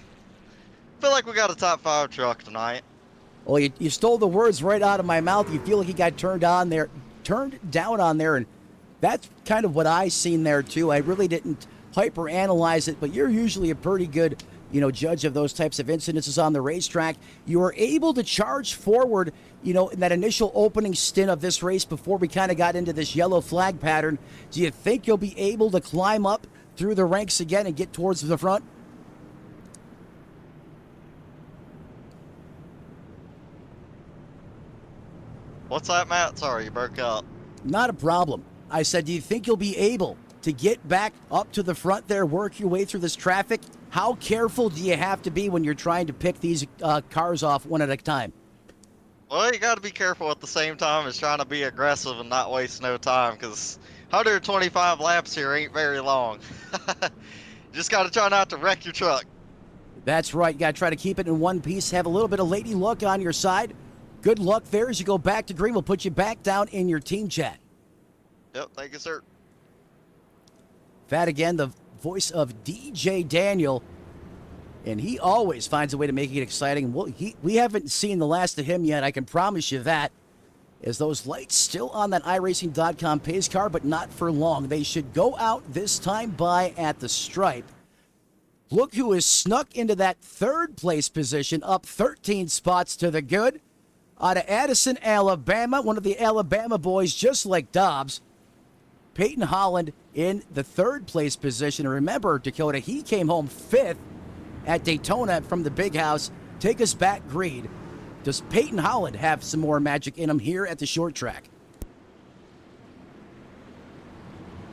like we got a top 5 truck tonight. Well, you stole the words right out of my mouth. You feel like you got turned down on there, and that's kind of what I seen there too. I really didn't hyper analyze it, but you're usually a pretty good judge of those types of incidences on the racetrack. You were able to charge forward, in that initial opening stint of this race before we kind of got into this yellow flag pattern. Do you think you'll be able to climb up through the ranks again and get towards the front? What's that, Matt? Sorry, you broke up. Not a problem. I said, do you think you'll be able to get back up to the front there, work your way through this traffic? How careful do you have to be when you're trying to pick these cars off one at a time? Well, you got to be careful at the same time as trying to be aggressive and not waste no time, because 125 laps here ain't very long. Just got to try not to wreck your truck. That's right. You got to try to keep it in one piece. Have a little bit of lady luck on your side. Good luck there as you go back to green. We'll put you back down in your team chat. Yep, thank you, sir. That again, the voice of DJ Daniel, and he always finds a way to make it exciting. Well, we haven't seen the last of him yet, I can promise you that, as those lights still on that iRacing.com pace car, but not for long. They should go out this time by at the stripe. Look who is snuck into that third place position, up 13 spots to the good. Out of Addison, Alabama, one of the Alabama boys, just like Dobbs, Peyton Holland in the third place position. And remember, Dakota, he came home 5th at Daytona from the big house. Take us back, Greed. Does Peyton Holland have some more magic in him here at the short track?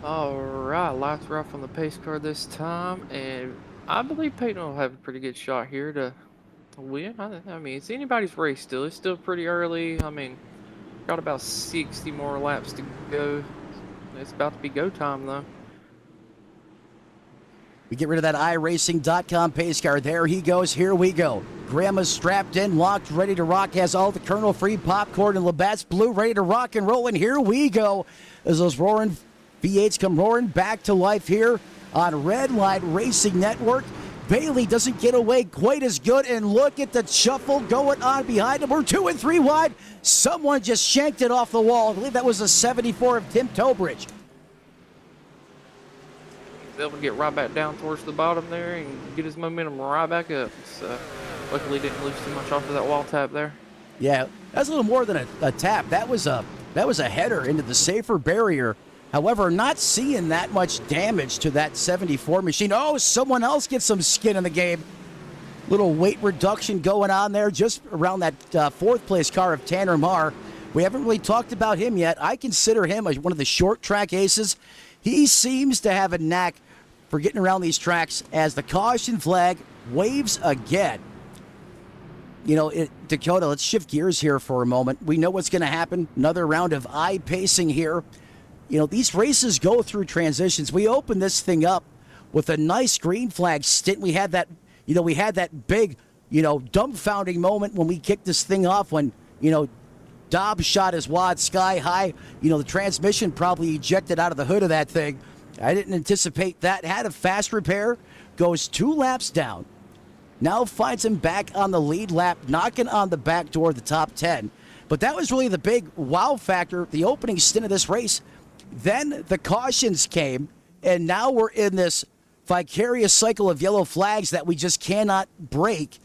All right, lights are off on the pace car this time, and I believe Peyton will have a pretty good shot here to win. I mean, it's anybody's race still. It's still pretty early. I mean, got about 60 more laps to go. It's about to be go time, though. We get rid of that iRacing.com pace car. There he goes. Here we go. Grandma's strapped in, locked, ready to rock. Has all the kernel-free popcorn and Labatt's Blue ready to rock and roll. And here we go as those roaring V8s come roaring back to life here on Redline Racing Network. Bailey doesn't get away quite as good, and look at the shuffle going on behind him. We're 2 and 3 wide. Someone just shanked it off the wall. I believe that was a 74 of Tim Tobridge. He's able to get right back down towards the bottom there and get his momentum right back up. So luckily didn't lose too much off of that wall tap there. Yeah, that's a little more than a tap. That was a header into the safer barrier. However, not seeing that much damage to that 74 machine. Oh, someone else gets some skin in the game. Little weight reduction going on there just around that fourth place car of Tanner Marr. We haven't really talked about him yet. I consider him one of the short track aces. He seems to have a knack for getting around these tracks as the caution flag waves again. Dakota, let's shift gears here for a moment. We know what's going to happen. Another round of eye pacing here. These races go through transitions. We opened this thing up with a nice green flag stint. We had that, big, dumbfounding moment when we kicked this thing off when, Dobbs shot his wad sky high. The transmission probably ejected out of the hood of that thing. I didn't anticipate that. Had a fast repair, goes 2 laps down. Now finds him back on the lead lap, knocking on the back door of the top 10. But that was really the big wow factor, the opening stint of this race. Then the cautions came, and now we're in this vicarious cycle of yellow flags that we just cannot break.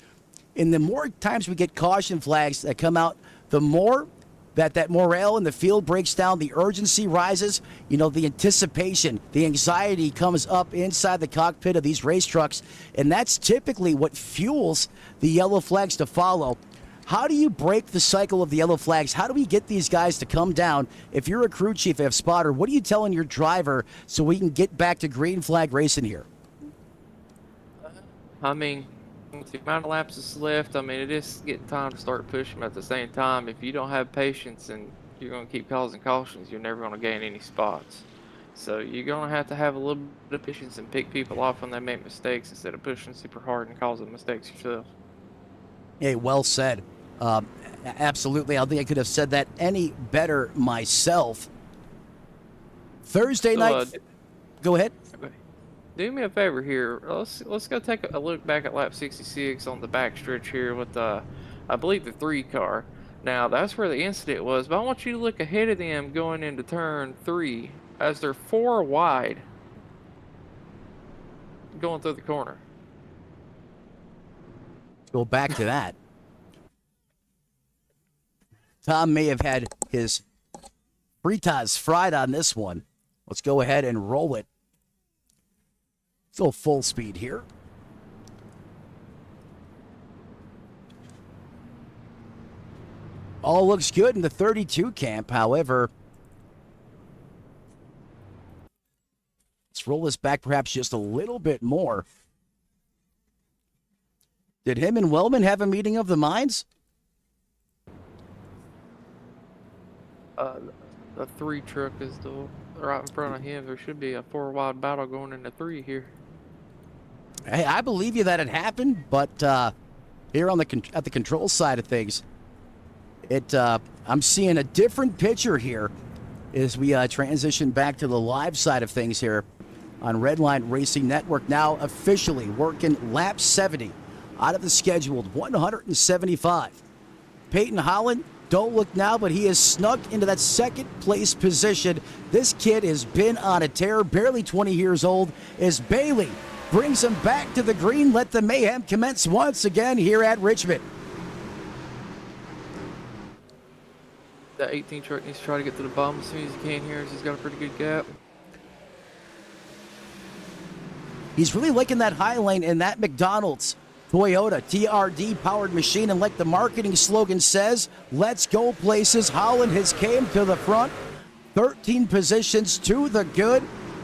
And the more times we get caution flags that come out, the more that morale in the field breaks down, the urgency rises, the anticipation, the anxiety comes up inside the cockpit of these race trucks, and that's typically what fuels the yellow flags to follow. How do you break the cycle of the yellow flags? How do we get these guys to come down? If you're a crew chief, if spotter, what are you telling your driver so we can get back to green flag racing here? With the amount of laps that's left, it is getting time to start pushing them at the same time. If you don't have patience and you're going to keep causing cautions, you're never going to gain any spots. So you're going to have a little bit of patience and pick people off when they make mistakes instead of pushing super hard and causing mistakes yourself. Hey, well said. Absolutely. I don't think I could have said that any better myself. Thursday night. Go ahead. Do me a favor here. Let's go take a look back at lap 66 on the backstretch here with I believe the 3 car. Now that's where the incident was, but I want you to look ahead of them going into turn 3 as they're 4 wide going through the corner. Let's go back to that. Tom may have had his fritas fried on this one. Let's go ahead and roll it. Let's go full speed here. All looks good in the 32 camp. However, let's roll this back perhaps just a little bit more. Did him and Wellman have a meeting of the minds? The 3 truck is right in front of him. There should be a 4 wide battle going into 3 here. Hey, I believe you that it happened, but here on at the control side of things, I'm seeing a different picture here as we transition back to the live side of things here on Redline Racing Network. Now officially working lap 70 out of the scheduled 175. Peyton Holland, don't look now, but he is snuck into that second place position. This kid has been on a tear, barely 20 years old, as Bailey brings him back to the green. Let the mayhem commence once again here at Richmond. That 18 truck needs to try to get to the bottom as soon as he can here, as he's got a pretty good gap. He's really liking that high lane in that McDonald's Toyota TRD powered machine, and like the marketing slogan says, let's go places. Holland has came to the front, 13 positions to the good,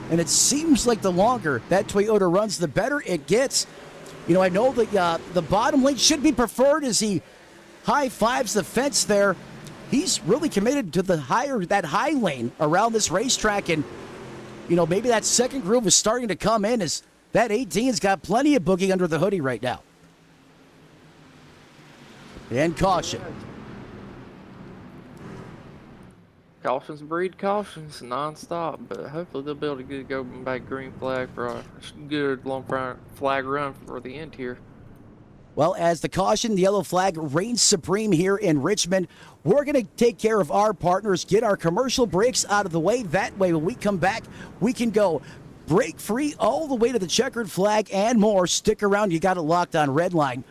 and it seems like the longer that Toyota runs, the better it gets. I know that the bottom lane should be preferred as he high fives the fence there. He's really committed to that high lane around this racetrack, and maybe that second groove is starting to come in as that 18's got plenty of boogie under the hoodie right now. And caution. Cautions breed cautions non-stop, but hopefully they'll be able to go back green flag for a good long flag run for the end here. Well, as the caution, the yellow flag reigns supreme here in Richmond, we're going to take care of our partners, get our commercial breaks out of the way. That way, when we come back, we can go break free all the way to the checkered flag and more. Stick around. You got it locked on Redline.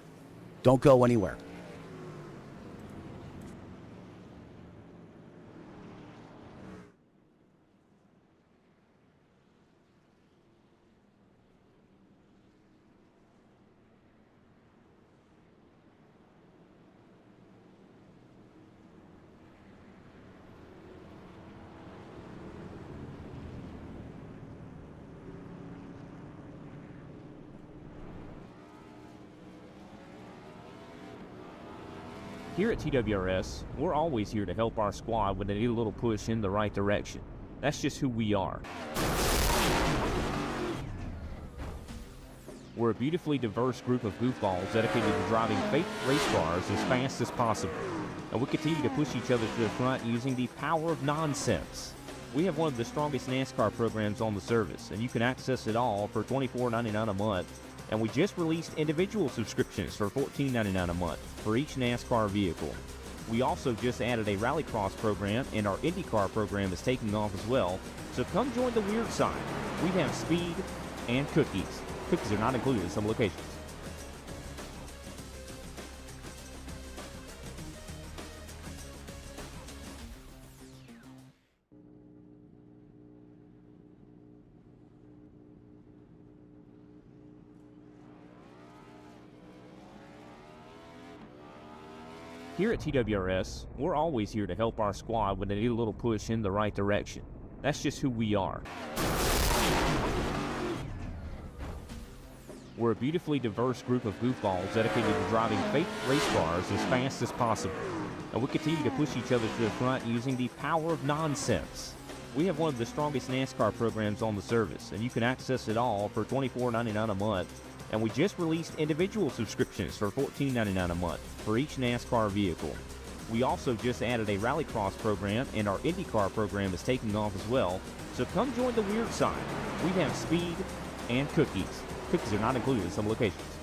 Don't go anywhere. Here at TWRS, we're always here to help our squad when they need a little push in the right direction. That's just who we are. We're a beautifully diverse group of goofballs dedicated to driving fake race cars as fast as possible. And we continue to push each other to the front using the power of nonsense. We have one of the strongest NASCAR programs on the service, and you can access it all for $24.99 a month. And we just released individual subscriptions for $14.99 a month for each NASCAR vehicle. We also just added a rallycross program, and our IndyCar program is taking off as well. So come join the weird side. We have speed and cookies. Cookies are not included in some locations. Here at TWRS, we're always here to help our squad when they need a little push in the right direction. That's just who we are. We're a beautifully diverse group of goofballs dedicated to driving fake race cars as fast as possible. And we continue to push each other to the front using the power of nonsense. We have one of the strongest NASCAR programs on the service, and you can access it all for $24.99 a month. And we just released individual subscriptions for $14.99 a month for each NASCAR vehicle. We also just added a rallycross program, and our IndyCar program is taking off as well. So come join the weird side. We have speed and cookies. Cookies are not included in some locations.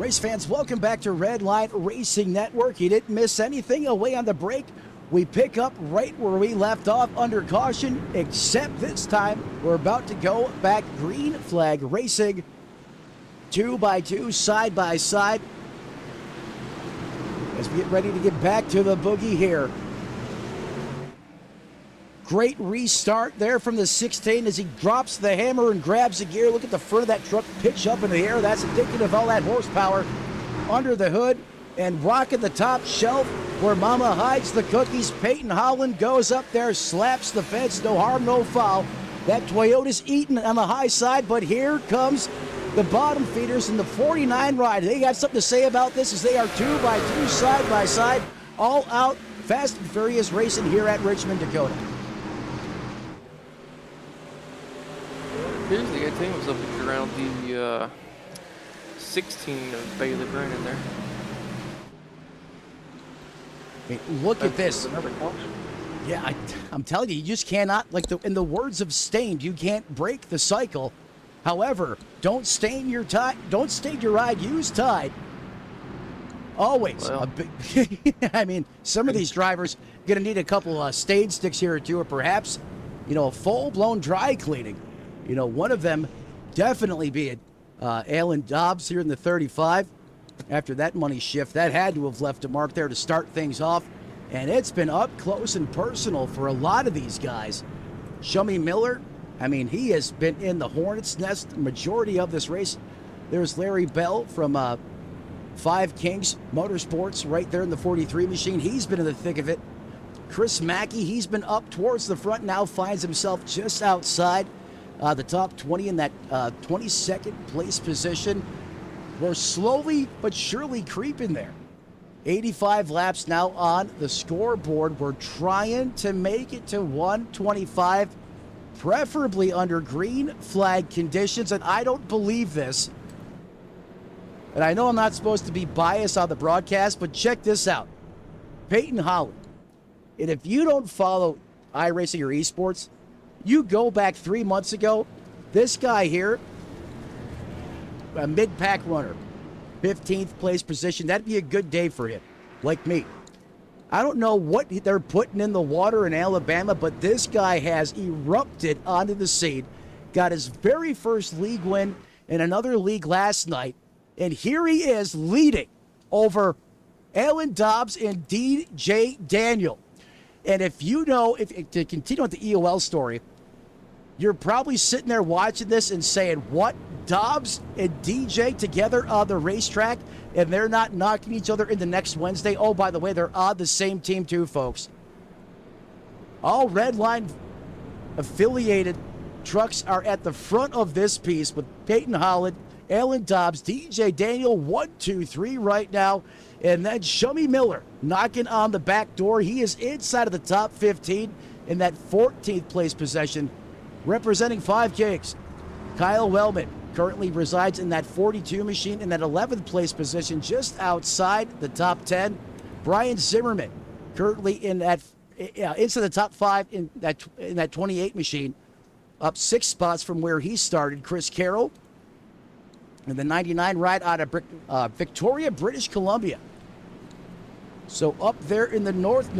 Race fans, welcome back to Redline Racing Network. You didn't miss anything away on the break. We pick up right where we left off under caution, except this time we're about to go back green flag racing. 2x2, side by side. As we get ready to get back to the boogie here. Great restart there from the 16 as he drops the hammer and grabs the gear. Look at the front of that truck pitch up in the air. That's indicative of all that horsepower under the hood and rocking the top shelf where Mama hides the cookies. Peyton Holland goes up there, slaps the fence. No harm, no foul. That Toyota's eating on the high side, but here comes the bottom feeders in the 49 ride. They got something to say about this as they are 2x2, side by side, all out, fast and furious racing here at Richmond, Dakota. Here's the 18 was up around the 16 of Bailey Brennan there. Hey, look at this. Another caution. Yeah, I'm telling you, you just cannot, like in the words of Stained, you can't break the cycle. However, don't stain your tide. Don't stain your ride. Use Tide. Always. Well. I mean, some of these drivers going to need a couple stain sticks here or two, or perhaps, a full-blown dry cleaning. One of them definitely being Alan Dobbs here in the 35. After that money shift, that had to have left a mark there to start things off. And it's been up close and personal for a lot of these guys. Shummy Miller, I mean, he has been in the hornet's nest the majority of this race. There's Larry Bell from Five Kings Motorsports right there in the 43 machine. He's been in the thick of it. Chris Mackey, he's been up towards the front, now finds himself just outside the top 20 in that 22nd place position. We're slowly but surely creeping there. 85 laps now on the scoreboard. We're trying to make it to 125, preferably under green flag conditions. And I don't believe this. And I know I'm not supposed to be biased on the broadcast, but check this out. Peyton Holland. And if you don't follow iRacing or esports, you go back 3 months ago, this guy here, a mid-pack runner, 15th place position. That'd be a good day for him, like me. I don't know what they're putting in the water in Alabama, but this guy has erupted onto the scene. Got his very first league win in another league last night, and here he is leading over Alan Dobbs and DJ Daniel. And if to continue with the EOL story, you're probably sitting there watching this and saying, what? Dobbs and DJ together on the racetrack, and they're not knocking each other into next Wednesday? Oh, by the way, they're on the same team too, folks. All Redline affiliated trucks are at the front of this piece with Peyton Holland, Alan Dobbs, DJ Daniel, 1, 2, 3 right now. And then Shummy Miller knocking on the back door. He is inside of the top 15 in that 14th place possession, representing Five Kings. Kyle Wellman currently resides in that 42 machine in that 11th place position, just outside the top 10. Brian Zimmerman currently in that into the top 5 in that 28 machine, up 6 spots from where he started. Chris Carroll in the 99 ride out of Victoria, British Columbia. So up there in the north,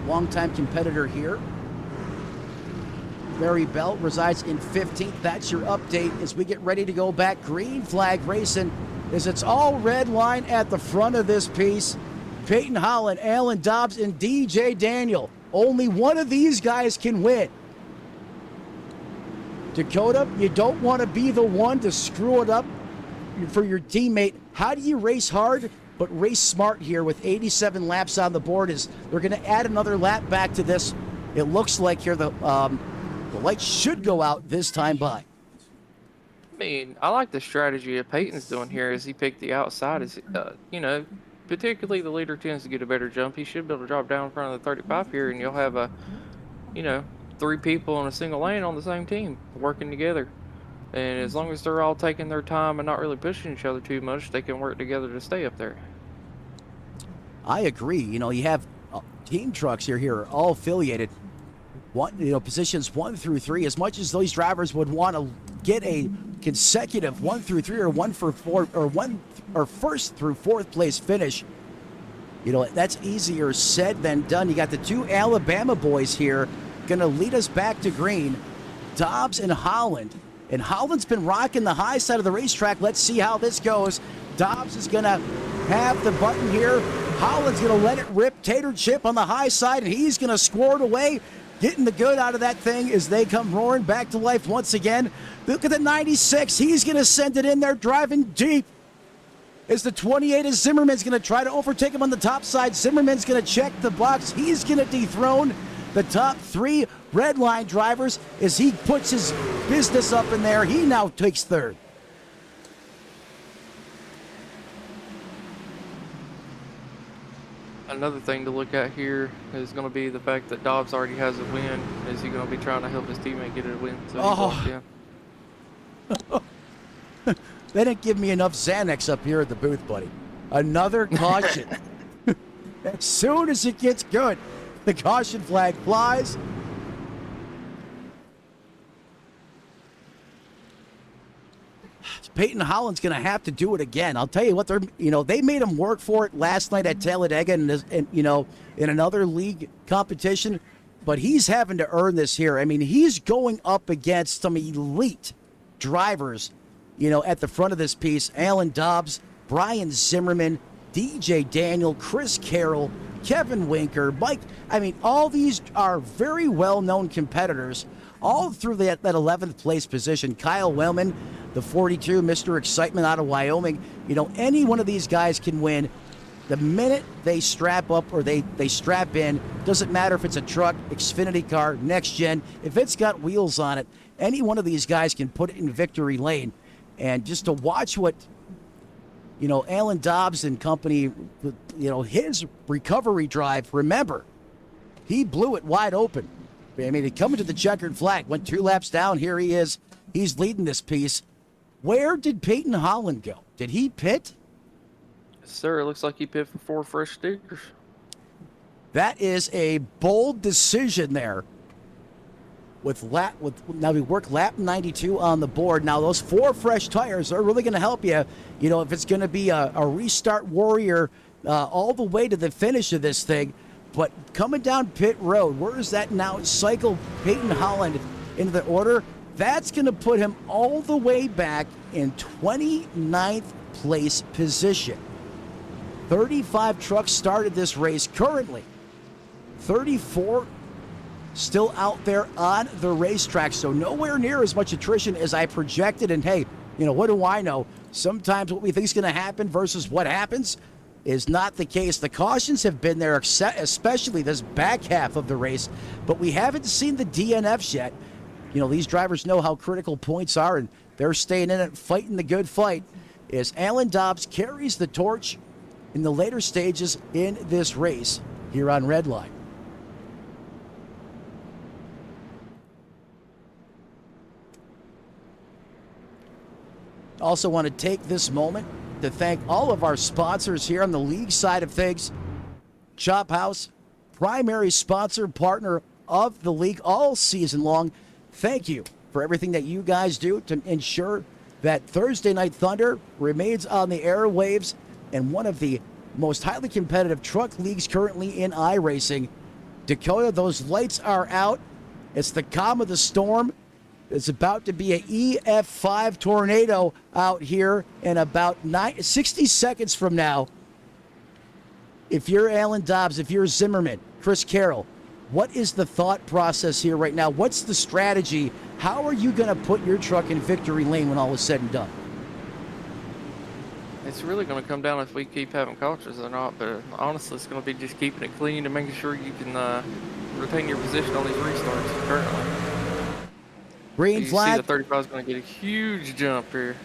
longtime competitor here. Larry Bell resides in 15th. That's your update as we get ready to go back green flag racing, as it's all red line at the front of this piece. Peyton Holland, Alan Dobbs, and DJ Daniel. Only one of these guys can win. Dakota, you don't want to be the one to screw it up for your teammate. How do you race hard but race smart here with 87 laps on the board? Is they're going to add another lap back to this. It looks like here the lights should go out this time by. I mean, I like the strategy that Peyton's doing here as he picked the outside. As particularly the leader tends to get a better jump. He should be able to drop down in front of the 35 here, and you'll have 3 people in a single lane on the same team working together. And as long as they're all taking their time and not really pushing each other too much, they can work together to stay up there. I agree. You have team trucks here are all affiliated. Positions 1 through 3. As much as those drivers would want to get a consecutive 1 through 3 or 1 for 4 or 1 or first through fourth place finish, you know, that's easier said than done. You got the two Alabama boys here going to lead us back to green, Dobbs and Holland. And Holland's been rocking the high side of the racetrack. Let's see how this goes. Dobbs is going to have the button here. Holland's going to let it rip. Tater Chip on the high side, and he's going to score it away. Getting the good out of that thing as they come roaring back to life once again. Look at the 96. He's going to send it in there, driving deep. As the 28 is Zimmerman's going to try to overtake him on the top side. Zimmerman's going to check the box. He's going to dethrone the top three Redline drivers as he puts his business up in there. He now takes third. Another thing to look at here is going to be the fact that Dobbs already has a win. Is he going to be trying to help his teammate get a win? So They didn't give me enough Xanax up here at the booth, buddy. Another caution. As soon as it gets good, the caution flag flies. Peyton Holland's going to have to do it again. I'll tell you what, they made him work for it last night at Talladega and in another league competition, but he's having to earn this here. I mean, he's going up against some elite drivers, at the front of this piece. Alan Dobbs, Brian Zimmerman, DJ Daniel, Chris Carroll, Kevin Winker, Mike. I mean, all these are very well-known competitors, all through that 11th place position. Kyle Wellman, the 42, Mr. Excitement out of Wyoming. Any one of these guys can win. The minute they strap up or they strap in, doesn't matter if it's a truck, Xfinity car, next gen, if it's got wheels on it, any one of these guys can put it in victory lane. And just to watch what, Alan Dobbs and company, his recovery drive, remember, he blew it wide open. I mean, he coming to the checkered flag, went 2 laps down. Here he is. He's leading this piece. Where did Peyton Holland go? Did he pit? Yes, sir. It looks like he pit for 4 fresh stickers. That is a bold decision there. Now we work lap 92 on the board. Now those 4 fresh tires are really going to help you. If it's going to be a restart warrior all the way to the finish of this thing. But coming down pit road, where is that now? Cycle Peyton Holland into the order. That's going to put him all the way back in 29th place position. 35 trucks started this race currently. 34 still out there on the racetrack, so nowhere near as much attrition as I projected. And hey, what do I know? Sometimes what we think is going to happen versus what happens is not the case. The cautions have been there, especially this back half of the race, but we haven't seen the DNFs yet. These drivers know how critical points are, and they're staying in it, fighting the good fight, as Alan Dobbs carries the torch in the later stages in this race here on Redline. Also want to take this moment to thank all of our sponsors here on the league side of things. Chop House, primary sponsor, partner of the league all season long. Thank you for everything that you guys do to ensure that Thursday Night Thunder remains on the airwaves and one of the most highly competitive truck leagues currently in iRacing. Dakota, those lights are out. It's the calm of the storm. It's about to be an EF5 tornado out here in about 60 seconds from now. If you're Alan Dobbs, if you're Zimmerman, Chris Carroll, what is the thought process here right now? What's the strategy? How are you going to put your truck in victory lane when all is said and done? It's really going to come down if we keep having cautions or not, but honestly, it's going to be just keeping it clean and making sure you can retain your position on these restarts currently. Green flag. See the 35 is going to get a huge jump here.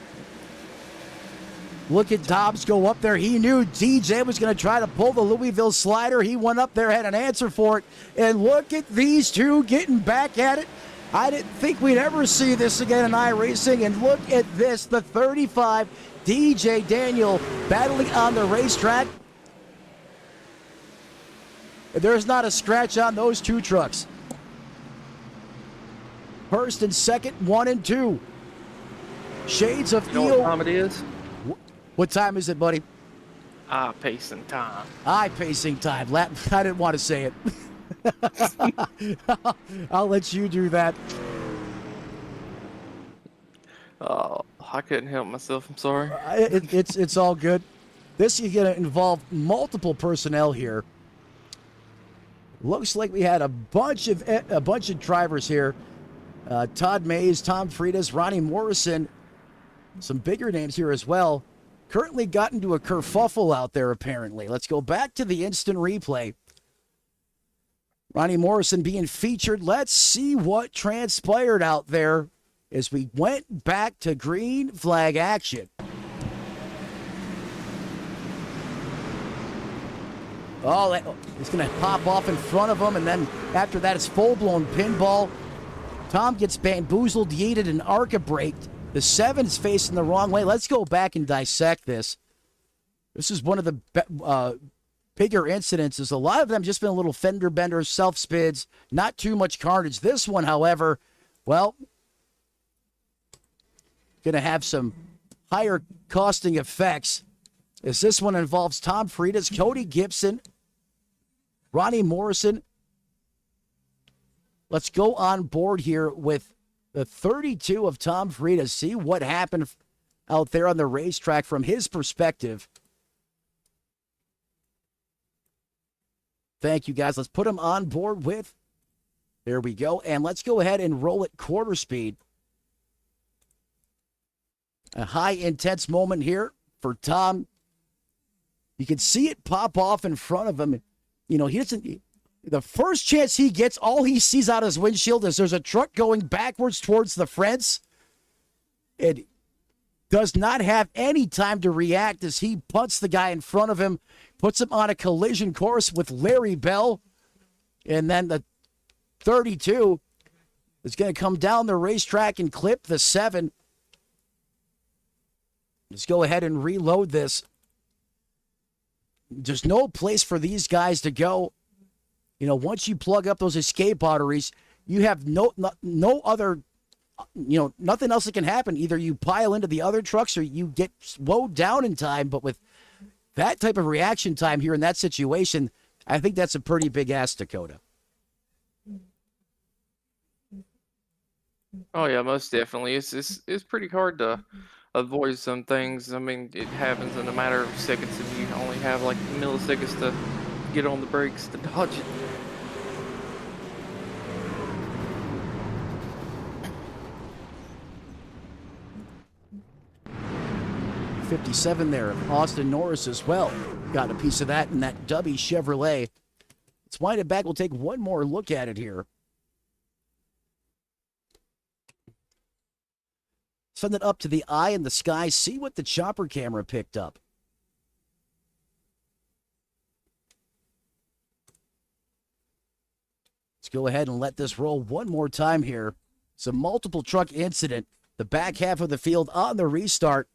Look at Dobbs go up there. He knew DJ was going to try to pull the Louisville slider. He went up there, had an answer for it. And look at these two getting back at it. I didn't think we'd ever see this again in iRacing. And look at this, the 35, DJ Daniel battling on the racetrack. There's not a scratch on those two trucks. First and second, 1 and 2. Shades of You know what Eel. time it is? What time is it, buddy? Pacing time. Pacing time. I didn't want to say it. I'll let you do that. Oh, I couldn't help myself. I'm sorry. It's all good. This is going to involve multiple personnel here. Looks like we had a bunch of drivers here. Todd Mays, Tom Freitas, Ronnie Morrison, some bigger names here as well. Currently got into a kerfuffle out there, apparently. Let's go back to the instant replay. Ronnie Morrison being featured. Let's see what transpired out there as we went back to green flag action. Oh, it's going to pop off in front of him, and then after that, it's full-blown pinball. Tom gets bamboozled, yeeted, and arca-braked. The 7 is facing the wrong way. Let's go back and dissect this. This is one of the bigger incidences. A lot of them just been a little fender bender, self-spids, not too much carnage. This one, however, well, going to have some higher costing effects, as this one involves Tom Freitas, Cody Gibson, Ronnie Morrison. Let's go on board here with the 32 of Tom Freitas. See what happened out there on the racetrack from his perspective. Thank you, guys. Let's put him on board with. There we go. And let's go ahead and roll it quarter speed. A high intense moment here for Tom. You can see it pop off in front of him. You know, he doesn't. The first chance he gets, all he sees out of his windshield is there's a truck going backwards towards the fence. It does not have any time to react as he punts the guy in front of him, puts him on a collision course with Larry Bell. And then the 32 is going to come down the racetrack and clip the 7. Let's go ahead and reload this. There's no place for these guys to go. You know, once you plug up those escape arteries, you have no other, nothing else that can happen. Either you pile into the other trucks or you get slowed down in time. But with that type of reaction time here in that situation, I think that's a pretty big ask, Dakota. Oh yeah, most definitely. It's pretty hard to avoid some things. I mean, it happens in a matter of seconds, and you only have like milliseconds to get on the brakes to dodge it. .57 there. Austin Norris as well got a piece of that in that Dubby Chevrolet. Let's wind it back. We'll take one more look at it here. Send it up to the eye in the sky. See what the chopper camera picked up. Let's go ahead and let this roll one more time here. It's a multiple truck incident. The back half of the field on the restart.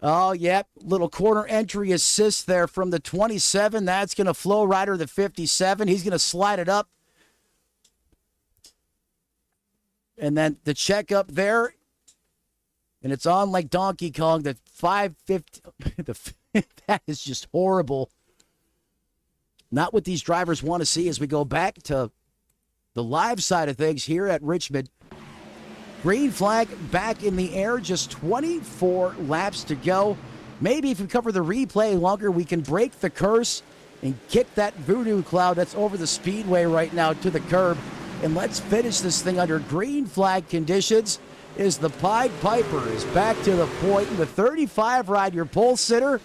Oh, yep. Little corner entry assist there from the 27. That's going to flow rider the 57. He's going to slide it up. And then the check up there. And it's on like Donkey Kong. The 550. That is just horrible. Not what these drivers want to see as we go back to the live side of things here at Richmond. Green flag back in the air, just 24 laps to go. Maybe if we cover the replay longer, we can break the curse and kick that voodoo cloud that's over the speedway right now to the curb. And let's finish this thing under green flag conditions. Is the Pied Piper is back to the point in the 35 ride, your pole sitter.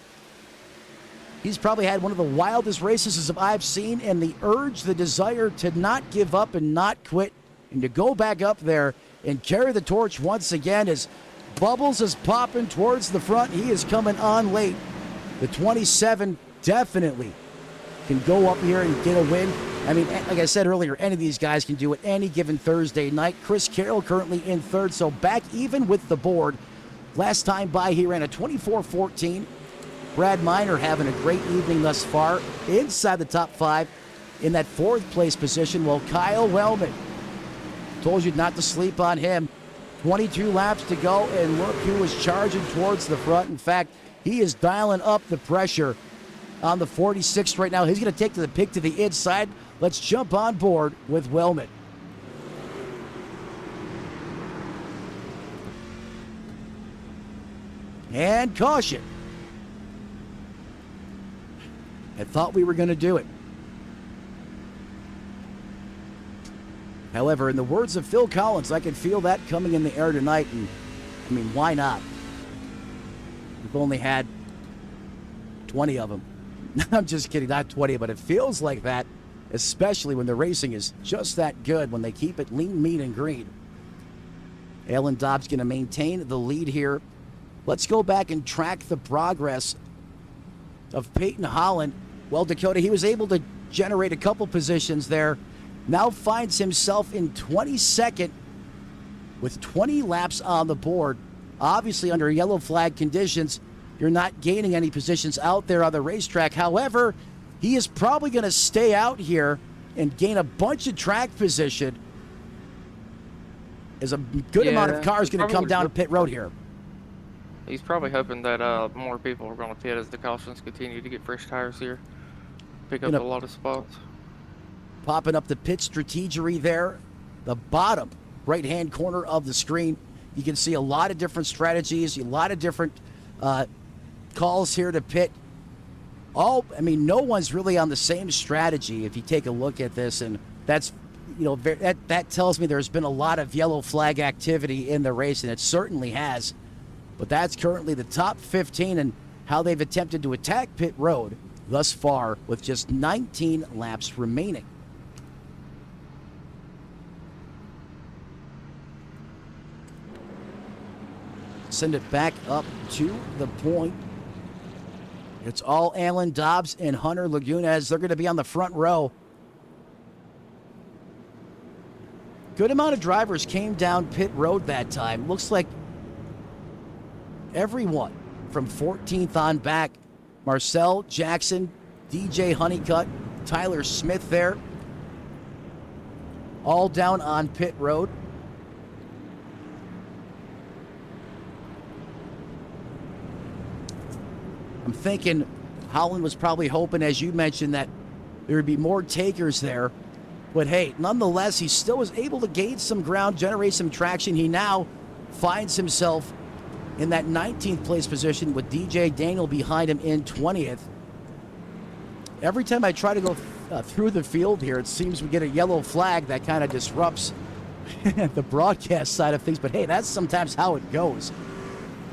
He's probably had one of the wildest races I've seen, and the urge, the desire to not give up and not quit and to go back up there and carry the torch once again as Bubbles is popping towards the front. He is coming on late. The 27 definitely can go up here and get a win. I mean, like I said earlier, any of these guys can do it any given Thursday night. Chris Carroll currently in third, so back even with the board. Last time by, he ran a 24-14. Brad Miner having a great evening thus far, inside the top 5 in that 4th place position, while Kyle Wellman, told you not to sleep on him. 22 laps to go, and look who is charging towards the front. In fact, he is dialing up the pressure on the 46 right now. He's going to take to the pick to the inside. Let's jump on board with Wellman. And caution. I thought we were going to do it. However, in the words of Phil Collins, I can feel that coming in the air tonight. And I mean, why not? We've only had 20 of them. I'm just kidding, not 20, but it feels like that, especially when the racing is just that good, when they keep it lean, mean, and green. Alan Dobbs going to maintain the lead here. Let's go back and track the progress of Peyton Holland. Well, Dakota, he was able to generate a couple positions there. Now finds himself in 22nd with 20 laps on the board. Obviously, under yellow flag conditions, you're not gaining any positions out there on the racetrack. However, he is probably going to stay out here and gain a bunch of track position as a good amount of cars going to come down to pit road here. He's probably hoping that more people are going to pit as the cautions continue to get fresh tires here. Pick up a lot of spots. Popping up the pit strategery there, the bottom right-hand corner of the screen. You can see a lot of different strategies, a lot of different calls here to pit. No one's really on the same strategy if you take a look at this, and that's, that tells me there's been a lot of yellow flag activity in the race, and it certainly has. But that's currently the top 15 and how they've attempted to attack pit road thus far with just 19 laps remaining. Send it back up to the point. It's all Alan Dobbs and Hunter Laguna as they're going to be on the front row. Good amount of drivers came down pit road that time. Looks like everyone from 14th on back. Marcel Jackson, DJ Honeycutt, Tyler Smith there. All down on pit road. I'm thinking Holland was probably hoping, as you mentioned, that there would be more takers there. But hey, nonetheless, he still was able to gain some ground, generate some traction. He now finds himself in that 19th place position with DJ Daniel behind him in 20th. Every time I try to go through the field here, it seems we get a yellow flag that kind of disrupts the broadcast side of things. But hey, that's sometimes how it goes.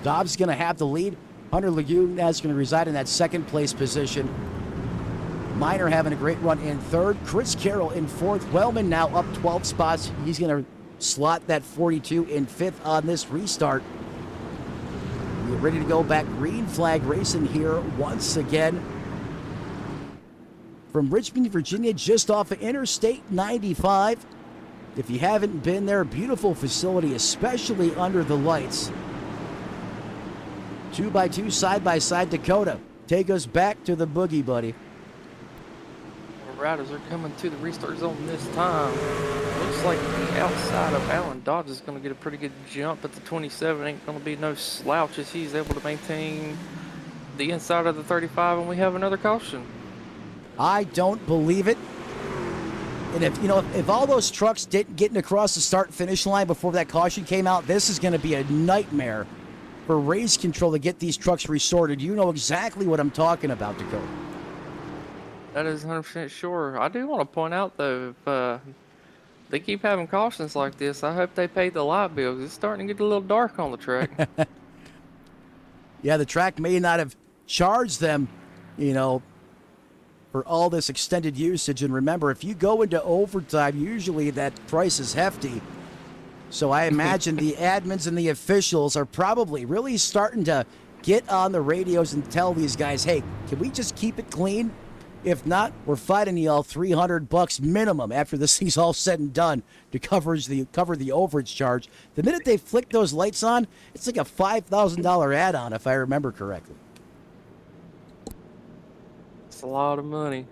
Dobbs going to have the lead. Hunter Laguna is going to reside in that second place position. Miner having a great run in third. Chris Carroll in fourth. Wellman now up 12 spots. He's going to slot that 42 in fifth on this restart. We're ready to go back. Green flag racing here once again. From Richmond, Virginia, just off of Interstate 95. If you haven't been there, beautiful facility, especially under the lights. 2x2, side-by-side Dakota. Take us back to the boogie, buddy. Riders are coming to the restart zone this time. Looks like the outside of Alan Dodge is going to get a pretty good jump, but the 27 ain't going to be no slouch as he's able to maintain the inside of the 35, and we have another caution. I don't believe it. And if all those trucks didn't get across the start-finish line before that caution came out, this is going to be a nightmare for race control to get these trucks resorted. You know exactly what I'm talking about, Dakota. That is 100% sure. I do want to point out, though, if they keep having cautions like this, I hope they pay the light bills. It's starting to get a little dark on the track. Yeah, the track may not have charged them, for all this extended usage. And remember, if you go into overtime, usually that price is hefty. So I imagine the admins and the officials are probably really starting to get on the radios and tell these guys, hey, can we just keep it clean? If not, we're fighting y'all $300 minimum after this thing's all said and done to cover the overage charge. The minute they flick those lights on, it's like a $5,000 add-on, if I remember correctly. It's a lot of money.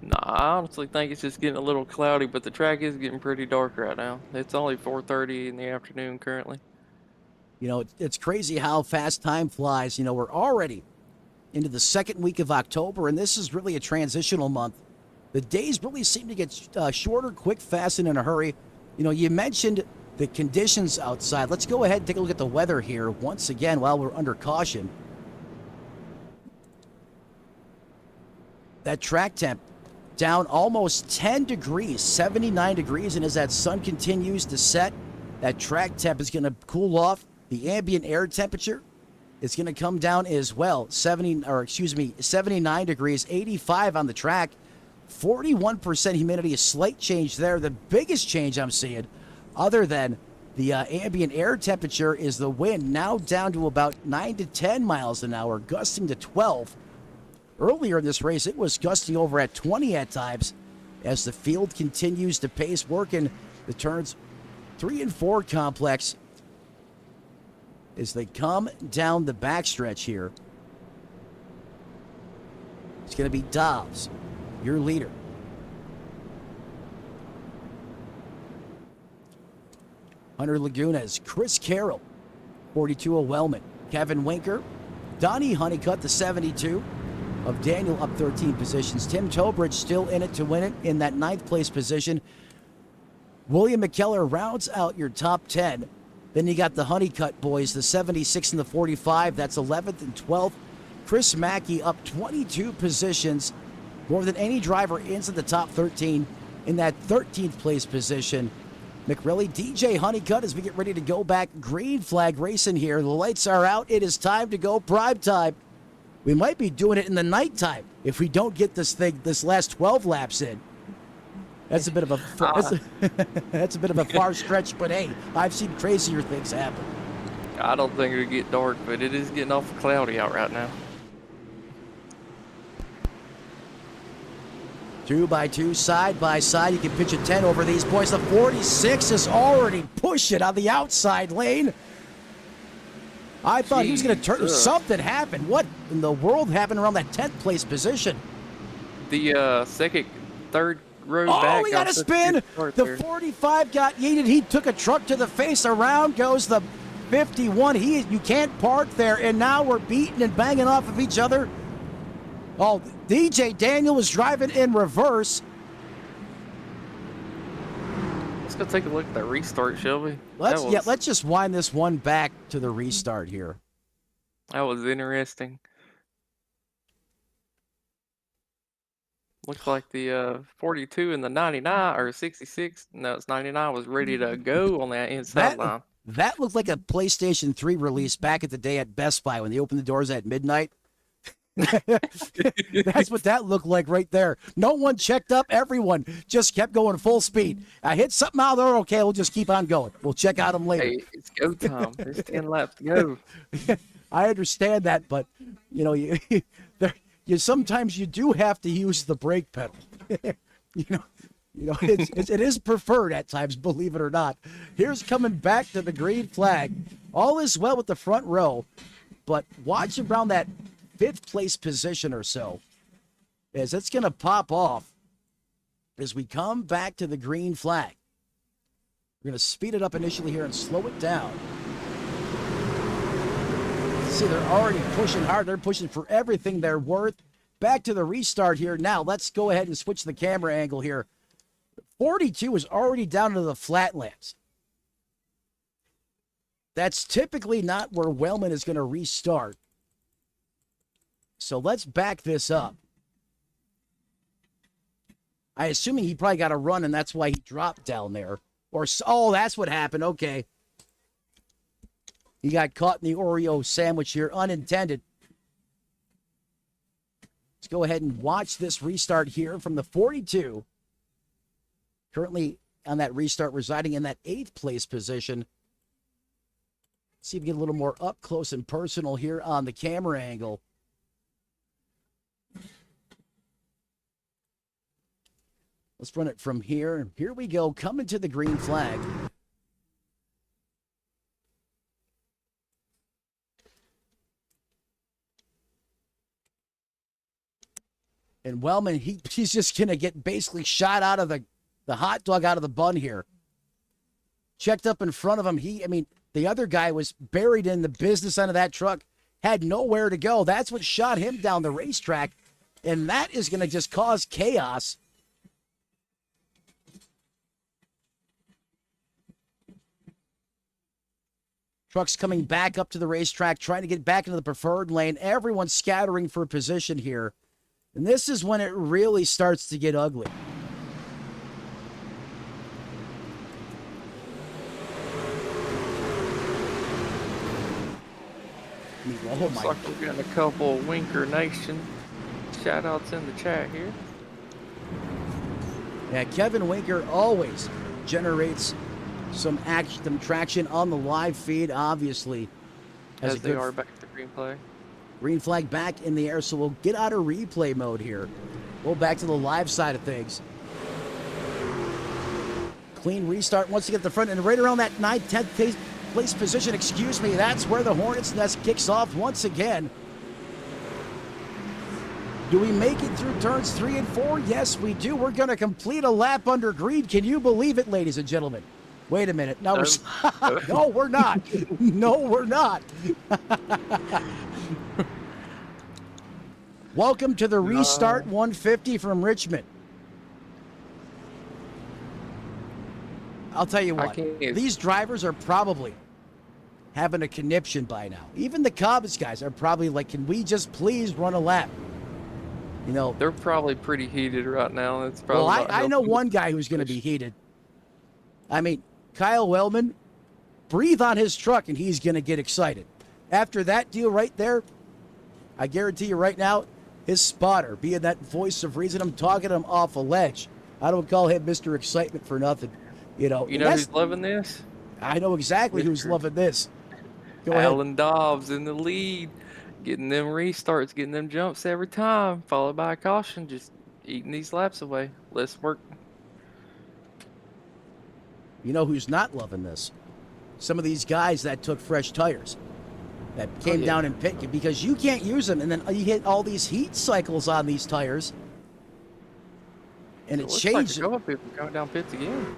Nah, I honestly think it's just getting a little cloudy, but the track is getting pretty dark right now. It's only 4:30 in the afternoon currently. You know, it's crazy how fast time flies. You know, we're already into the second week of October, and this is really a transitional month. The days really seem to get shorter, quick, fast, and in a hurry. You know, you mentioned the conditions outside. Let's go ahead and take a look at the weather here once again while we're under caution. That track temp down almost 10 degrees, 79 degrees, and as that sun continues to set, that track temp is going to cool off. The ambient air temperature is going to come down as well. 79 degrees, 85 on the track, 41% humidity, a slight change there. The biggest change I'm seeing, other than the ambient air temperature, is the wind, now down to about 9 to 10 miles an hour, gusting to 12. Earlier in this race, it was gusting over at 20 at times as the field continues to pace, working the turns 3 and 4 complex as they come down the backstretch here. It's going to be Dobbs, your leader. Hunter Lagunas, Chris Carroll, 42 of Wellman, Kevin Winker, Donnie Honeycutt, the 72 of Daniel, up 13 positions. Tim Tobridge still in it to win it in that 9th place position. William McKellar rounds out your top 10. Then you got the Honeycutt boys, the 76 and the 45. That's 11th and 12th. Chris Mackey up 22 positions, more than any driver into the top 13 in that 13th place position. McRilly, DJ Honeycutt, as we get ready to go back green flag racing here. The lights are out. It is time to go prime time. We might be doing it in the nighttime if we don't get this last 12 laps in. That's a bit of a that's a bit of a far stretch, but hey, I've seen crazier things happen. I don't think it'll get dark, but it is getting awful cloudy out right now. 2 by 2, side by side. You can pitch a 10 over these boys. The 46 is already pushing on the outside lane. I thought he was going to turn. Something happened. What in the world happened around that 10th place position? The third row back. Oh, he got a spin. The 45 got yeeted. He took a truck to the face. Around goes the 51. You can't park there. And now we're beating and banging off of each other. Oh, DJ Daniel was driving in reverse. Let's go take a look at that restart, shall we? Let's just wind this one back to the restart here. That was interesting. Looks like the 42 and the 99 or 66. No, it's 99 was ready to go on that inside line. That looked like a PlayStation 3 release back at the day at Best Buy when they opened the doors at midnight. That's what that looked like right there. No one checked up. Everyone just kept going full speed. I hit something out there. Okay, we'll just keep on going. We'll check out them later. Hey, it's go time. There's 10 laps to go. I understand that, but you know, you sometimes you do have to use the brake pedal. you know, it is preferred at times, believe it or not. Here's coming back to the green flag. All is well with the front row, but watch around that 5th place position or so, as it's going to pop off as we come back to the green flag. We're going to speed it up initially here and slow it down. See, they're already pushing hard. They're pushing for everything they're worth. Back to the restart here. Now, let's go ahead and switch the camera angle here. 42 is already down to the flatlands. That's typically not where Wellman is going to restart. So let's back this up. I'm assuming he probably got a run, and that's why he dropped down there. Oh, that's what happened. Okay. He got caught in the Oreo sandwich here, unintended. Let's go ahead and watch this restart here from the 42. Currently on that restart, residing in that 8th place position. See if we get a little more up close and personal here on the camera angle. Let's run it from here. Here we go, coming to the green flag. And Wellman, he's just going to get basically shot out of the hot dog out of the bun here. Checked up in front of him. The other guy was buried in the business end of that truck, had nowhere to go. That's what shot him down the racetrack. And that is going to just cause chaos. Trucks coming back up to the racetrack, trying to get back into the preferred lane. Everyone's scattering for position here. And this is when it really starts to get ugly. Looks like we're getting a couple of Winker Nation shout-outs in the chat here. Yeah, Kevin Winker always generates some action, some traction on the live feed, obviously. As they are back to green flag. Green flag back in the air, so we'll get out of replay mode here. Go back to the live side of things. Clean restart once you get the front, and right around that 9th, 10th place position, that's where the Hornets' nest kicks off once again. Do we make it through turns 3 and 4? Yes, we do. We're going to complete a lap under green. Can you believe it, ladies and gentlemen? Wait a minute. No, no, we're not. No, we're not. Welcome to the Restart 150 from Richmond. I'll tell you what, these drivers are probably having a conniption by now. Even the Cubs guys are probably like, can we just please run a lap? You know, they're probably pretty heated right now. It's probably well, I know one guy who's going to be heated. I mean, Kyle Wellman, breathe on his truck and he's going to get excited. After that deal right there, I guarantee you right now, his spotter, being that voice of reason, I'm talking him off a ledge. I don't call him Mr. Excitement for nothing. You know who's loving this? I know exactly who's loving this. Go Alan Dobbs in the lead, getting them restarts, getting them jumps every time, followed by a caution, just eating these laps away. Let's work. You know who's not loving this? Some of these guys that took fresh tires, that came down and pit, because you can't use them, and then you hit all these heat cycles on these tires, and it changes. Like a couple people going down pits again.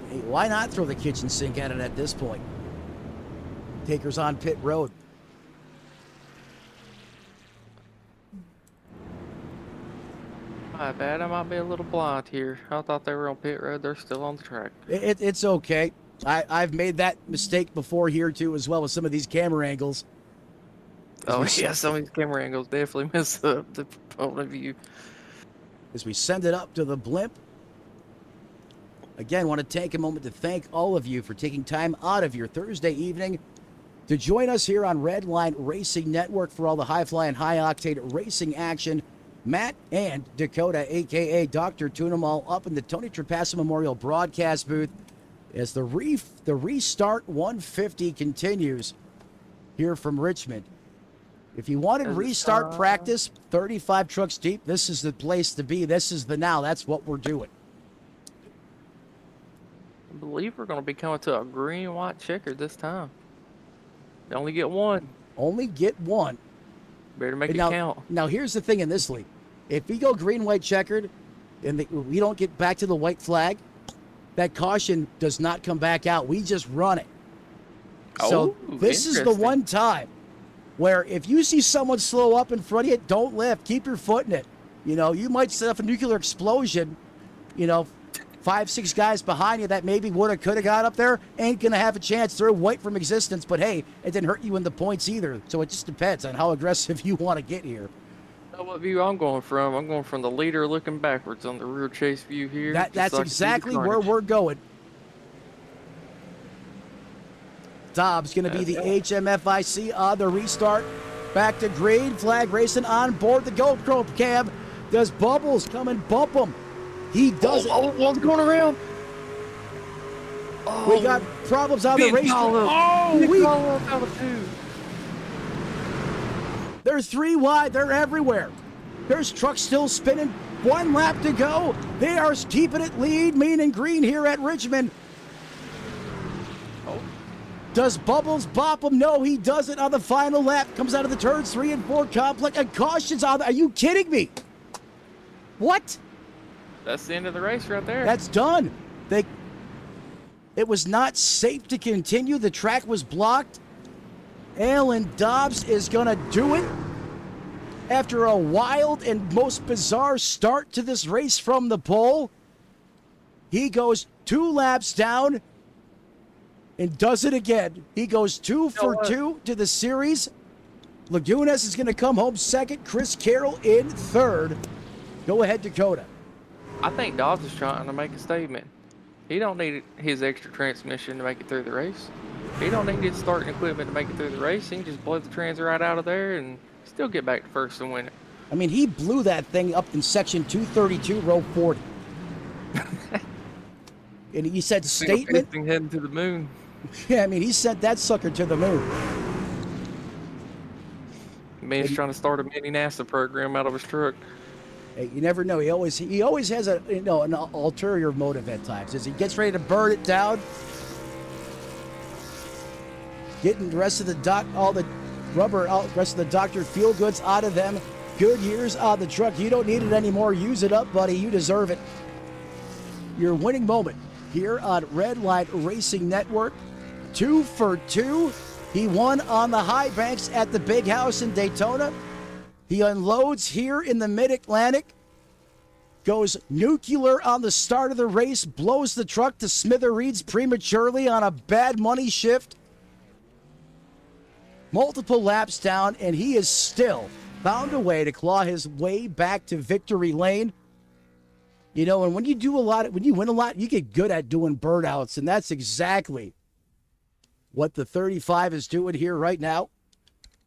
Hey, why not throw the kitchen sink at it at this point? Takers on pit road. My bad, I might be a little blind here. I thought they were on pit road. They're still on the track. It's okay. I've made that mistake before here too, as well as some of these camera angles. Oh yeah, some of these camera angles definitely mess up the point of view. As we send it up to the blimp. Again, want to take a moment to thank all of you for taking time out of your Thursday evening to join us here on Redline Racing Network for all the high-flying, high-octane racing action. Matt and Dakota, a.k.a. Dr. Tunemal, up in the Tony Trapasso Memorial broadcast booth as the Restart 150 continues here from Richmond. If you wanted restart practice, 35 trucks deep, this is the place to be. This is the now. That's what we're doing. I believe we're going to be coming to a green-white checker this time. You only get one. Only get one. Better make it count. Now, here's the thing in this league. If we go green-white checkered and we don't get back to the white flag, that caution does not come back out. We just run it. So this is the one time where if you see someone slow up in front of you, don't lift. Keep your foot in it. You know, you might set off a nuclear explosion, 5-6 guys behind you that maybe woulda, coulda got up there ain't going to have a chance. They're white from existence, but hey, it didn't hurt you in the points either. So it just depends on how aggressive you want to get here. You know what view I'm going from? I'm going from the leader looking backwards on the rear chase view here. That's like exactly where we're going. Dobbs going to be the HMFIC on the restart. Back to green flag racing on board the GoPro cam. Does Bubbles come and bump him? He does. One's going around. We got problems on the race. We out of two. They're 3 wide. They're everywhere. There's trucks still spinning. 1 lap to go. They are keeping it lead, mean and green here at Richmond. Does Bubbles bop him? No, he doesn't on the final lap. Comes out of the turns 3 and 4 complex and cautions on. Are you kidding me? What? That's the end of the race right there. That's done. It was not safe to continue. The track was blocked. Alan Dobbs is going to do it. After a wild and most bizarre start to this race from the pole, he goes 2 laps down and does it again. He goes 2 for 2 to the series. Lagunas is going to come home second. Chris Carroll in third. Go ahead, Dakota. I think Dobbs is trying to make a statement. He don't need his extra transmission to make it through the race. He don't need his starting equipment to make it through the race. He can just blow the trans right out of there and still get back to first and win it. I mean, he blew that thing up in section 232, row 40. And he said statement. Heading to the moon. Yeah, I mean, he sent that sucker to the moon. Man's trying to start a mini NASA program out of his truck. Hey, you never know. He always has an ulterior motive at times. As he gets ready to burn it down, getting the rest of the all the rubber, rest of the Dr. Feel Goods out of them. Good years on the truck. You don't need it anymore. Use it up, buddy. You deserve it. Your winning moment here on Redline Racing Network. 2 for 2. He won on the high banks at the Big House in Daytona. He unloads here in the Mid-Atlantic, goes nuclear on the start of the race, blows the truck to smithereens prematurely on a bad money shift. Multiple laps down, and he is still found a way to claw his way back to victory lane. You know, and when you win a lot, you get good at doing burnouts, and that's exactly what the 35 is doing here right now.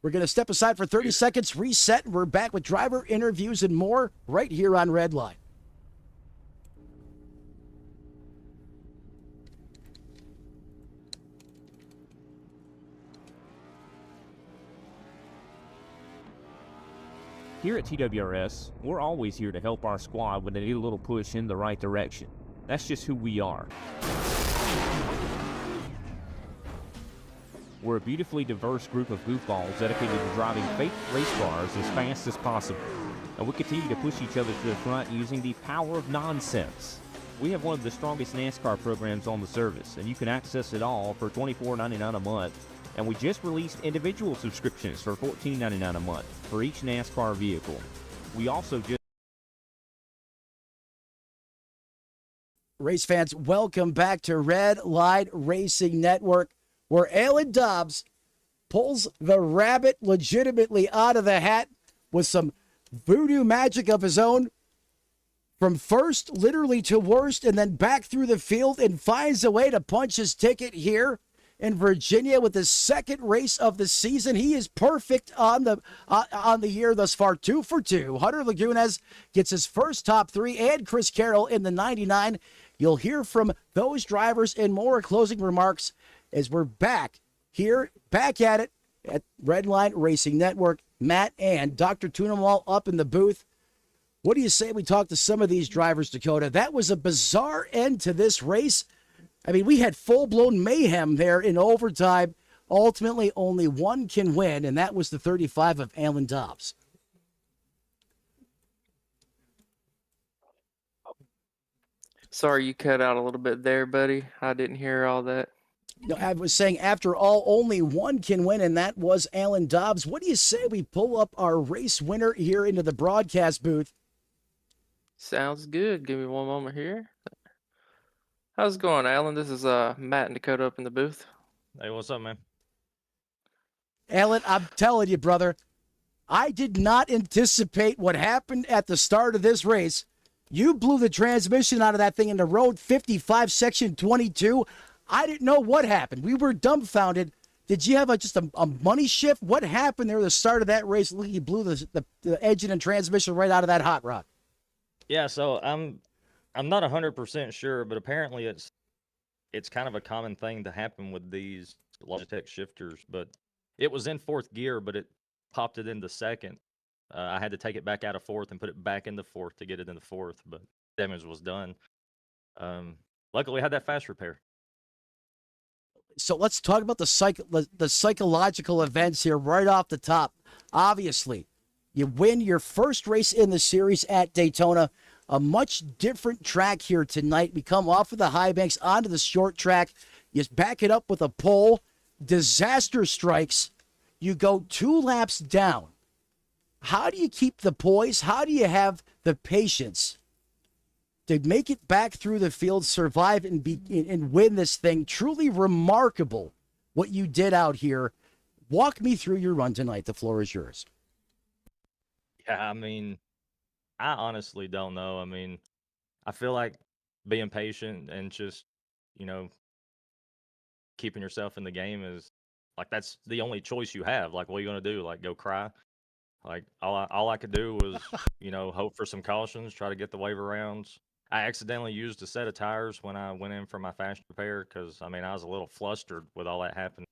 We're going to step aside for 30 seconds, reset, and we're back with driver interviews and more right here on Redline. Here at TWRS, we're always here to help our squad when they need a little push in the right direction. That's just who we are. We're a beautifully diverse group of goofballs dedicated to driving fake race cars as fast as possible. And we continue to push each other to the front using the power of nonsense. We have one of the strongest NASCAR programs on the service, and you can access it all for $24.99 a month. And we just released individual subscriptions for $14.99 a month for each NASCAR vehicle. We also just... Race fans, welcome back to Redline Racing Network, where Alan Dobbs pulls the rabbit legitimately out of the hat with some voodoo magic of his own, from first literally to worst, and then back through the field, and finds a way to punch his ticket here in Virginia with his second race of the season. He is perfect on the year thus far, 2 for 2. Hunter Lagunas gets his first top 3, and Chris Carroll in the 99. You'll hear from those drivers and more closing remarks as we're back at it at Redline Racing Network. Matt and Dr. Tunamal up in the booth. What do you say we talk to some of these drivers, Dakota? That was a bizarre end to this race. I mean, we had full-blown mayhem there in overtime. Ultimately, only one can win, and that was the 35 of Alan Dobbs. Sorry you cut out a little bit there, buddy. I didn't hear all that. No, I was saying, after all, only one can win, and that was Alan Dobbs. What do you say we pull up our race winner here into the broadcast booth? Sounds good. Give me one moment here. How's it going, Alan? This is Matt and Dakota up in the booth. Hey, what's up, man? Alan, I'm telling you, brother, I did not anticipate what happened at the start of this race. You blew the transmission out of that thing into road 55, section 22. I didn't know what happened. We were dumbfounded. Did you have just a money shift? What happened there at the start of that race? Look, you blew the engine and transmission right out of that hot rod. Yeah, so I'm not 100% sure, but apparently it's kind of a common thing to happen with these Logitech shifters. But it was in fourth gear, but it popped it into second. I had to take it back out of fourth and put it back into fourth to get it into fourth, but damage was done. Luckily, I had that fast repair. So let's talk about the psychological events here right off the top. Obviously, You win your first race in the series at Daytona. A much different track here tonight. We come off of the high banks onto the short track. You back it up with a pole. Disaster strikes. You go 2 laps down. How do you keep the poise? How do you have the patience to make it back through the field, survive, and win this thing? Truly remarkable what you did out here. Walk me through your run tonight. The floor is yours. Yeah, I mean, I honestly don't know. I mean, I feel like being patient and just, you know, keeping yourself in the game is like that's the only choice you have. Like, what are you gonna do? Like, go cry? Like, all I could do was, hope for some cautions, try to get the waiver rounds. I accidentally used a set of tires when I went in for my fast repair because I mean I was a little flustered with all that happening,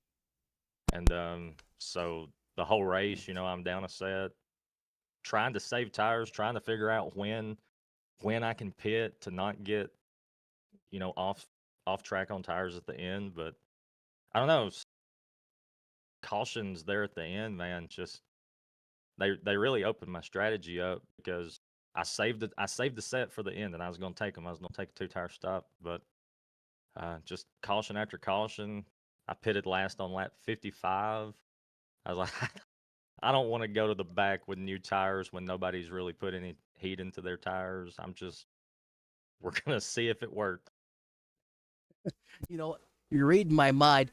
and so the whole race, I'm down a set, trying to save tires, trying to figure out when I can pit to not get, off track on tires at the end. But I don't know, cautions there at the end, man. Just they really opened my strategy up because I saved the set for the end, and I was going to take them. I was going to take a 2-tire stop, but just caution after caution. I pitted last on lap 55. I was like, I don't want to go to the back with new tires when nobody's really put any heat into their tires. We're going to see if it worked. You're reading my mind.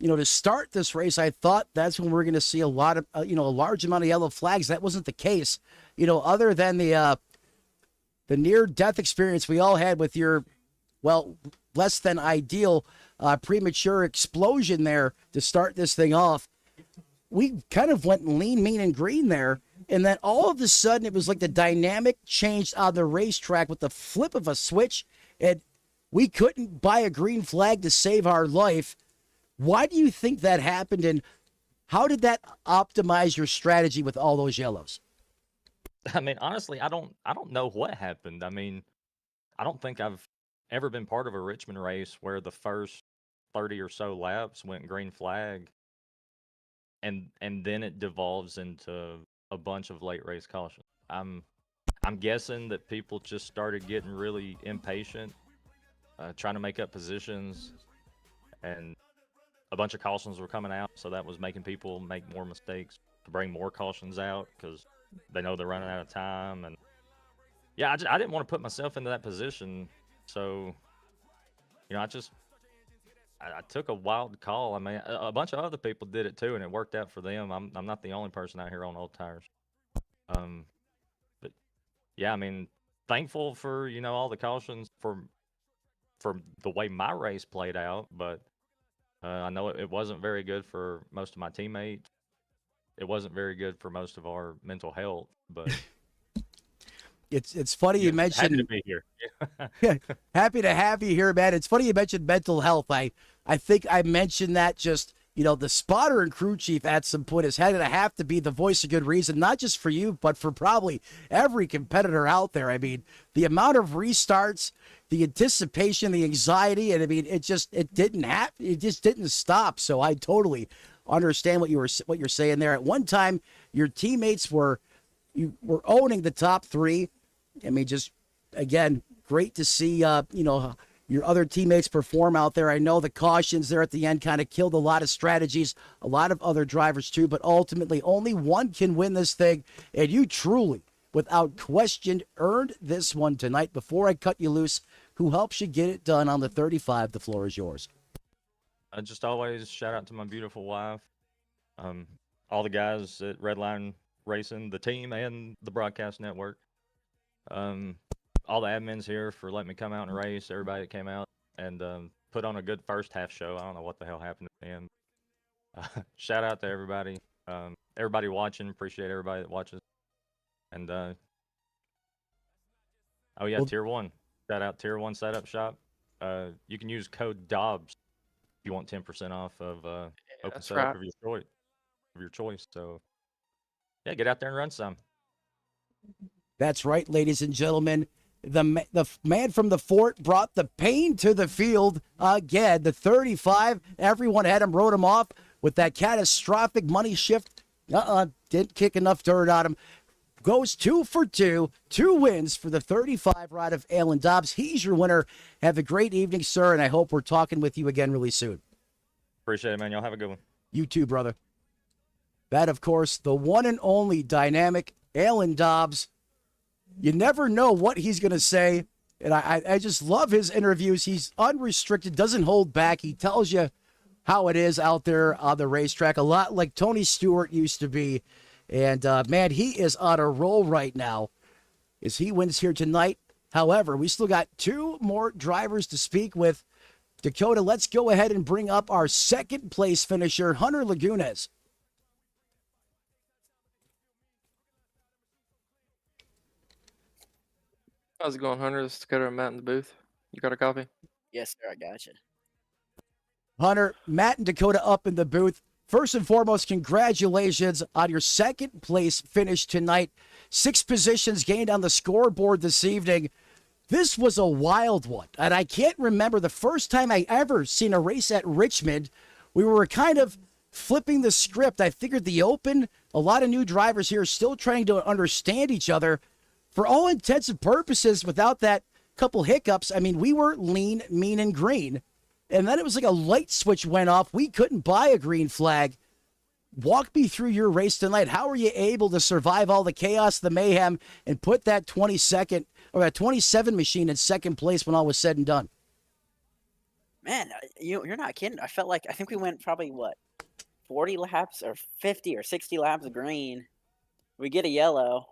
To start this race, I thought that's when we're going to see a lot of, a large amount of yellow flags. That wasn't the case. Other than the near-death experience we all had with your, less than ideal premature explosion there to start this thing off. We kind of went lean, mean, and green there. And then all of a sudden, it was like the dynamic changed on the racetrack with the flip of a switch. And we couldn't buy a green flag to save our life. Why do you think that happened, and how did that optimize your strategy with all those yellows? I mean, honestly, I don't know what happened. I mean, I don't think I've ever been part of a Richmond race where the first 30 or so laps went green flag, and then it devolves into a bunch of late race cautions. I'm guessing that people just started getting really impatient, trying to make up positions, and a bunch of cautions were coming out, so that was making people make more mistakes to bring more cautions out because they know they're running out of time. And yeah, I didn't want to put myself into that position, so I took a wild call. I mean, a bunch of other people did it too, and it worked out for them. I'm not the only person out here on old tires. But yeah, I mean, thankful for all the cautions for the way my race played out, but I know it wasn't very good for most of my teammates. It wasn't very good for most of our mental health, but it's funny you mentioned. Happy to be here. Happy to have you here, man. It's funny you mentioned mental health. I think I mentioned that just the spotter and crew chief at some point is going to have to be the voice of good reason, not just for you, but for probably every competitor out there. I mean, the amount of restarts, the anticipation, the anxiety, and I mean, it just didn't stop. So I totally understand what you're saying there. At one time, your teammates were owning the top 3. I mean, just again, great to see your other teammates perform out there. I know the cautions there at the end kind of killed a lot of strategies, a lot of other drivers too, but ultimately only one can win this thing, and you truly, without question, earned this one tonight. Before I cut you loose, who helps you get it done on the 35? The floor is yours. I just always shout out to my beautiful wife, all the guys at Redline Racing, the team, and the broadcast network. All the admins here for letting me come out and race, everybody that came out and put on a good first half show. I don't know what the hell happened at the end. Shout out to everybody. Everybody watching, appreciate everybody that watches. And Tier 1. Shout out Tier 1 Setup Shop. You can use code DOBS if you want 10% off of open setup right. of your choice. So yeah, get out there and run some. That's right, ladies and gentlemen. The man from the fort brought the pain to the field again. The 35, everyone wrote him off with that catastrophic money shift. Didn't kick enough dirt on him. goes 2 for 2, 2 wins for the 35 ride of Alan Dobbs. He's your winner. Have a great evening, sir, and I hope we're talking with you again really soon. Appreciate it, man. Y'all have a good one. You too, brother. That, of course, the one and only dynamic Alan Dobbs. You never know what he's going to say, and I just love his interviews. He's unrestricted, doesn't hold back. He tells you how it is out there on the racetrack, a lot like Tony Stewart used to be. And, man, he is on a roll right now as he wins here tonight. However, we still got 2 more drivers to speak with. Dakota, let's go ahead and bring up our second place finisher, Hunter Lagunes. How's it going, Hunter? This is Dakota and Matt in the booth. You got a copy? Yes, sir. I got you. Hunter, Matt, and Dakota up in the booth. First and foremost, congratulations on your second place finish tonight. 6 positions gained on the scoreboard this evening. This was a wild one, and I can't remember the first time I ever seen a race at Richmond. We were kind of flipping the script. I figured the Open, a lot of new drivers here still trying to understand each other. For all intents and purposes, without that couple hiccups, I mean, we were lean, mean, and green. And then it was like a light switch went off. We couldn't buy a green flag. Walk me through your race tonight. How were you able to survive all the chaos, the mayhem, and put that 22nd or that 27 machine in second place when all was said and done? Man, you're not kidding. I think we went probably 40 laps or 50 or 60 laps of green. We get a yellow,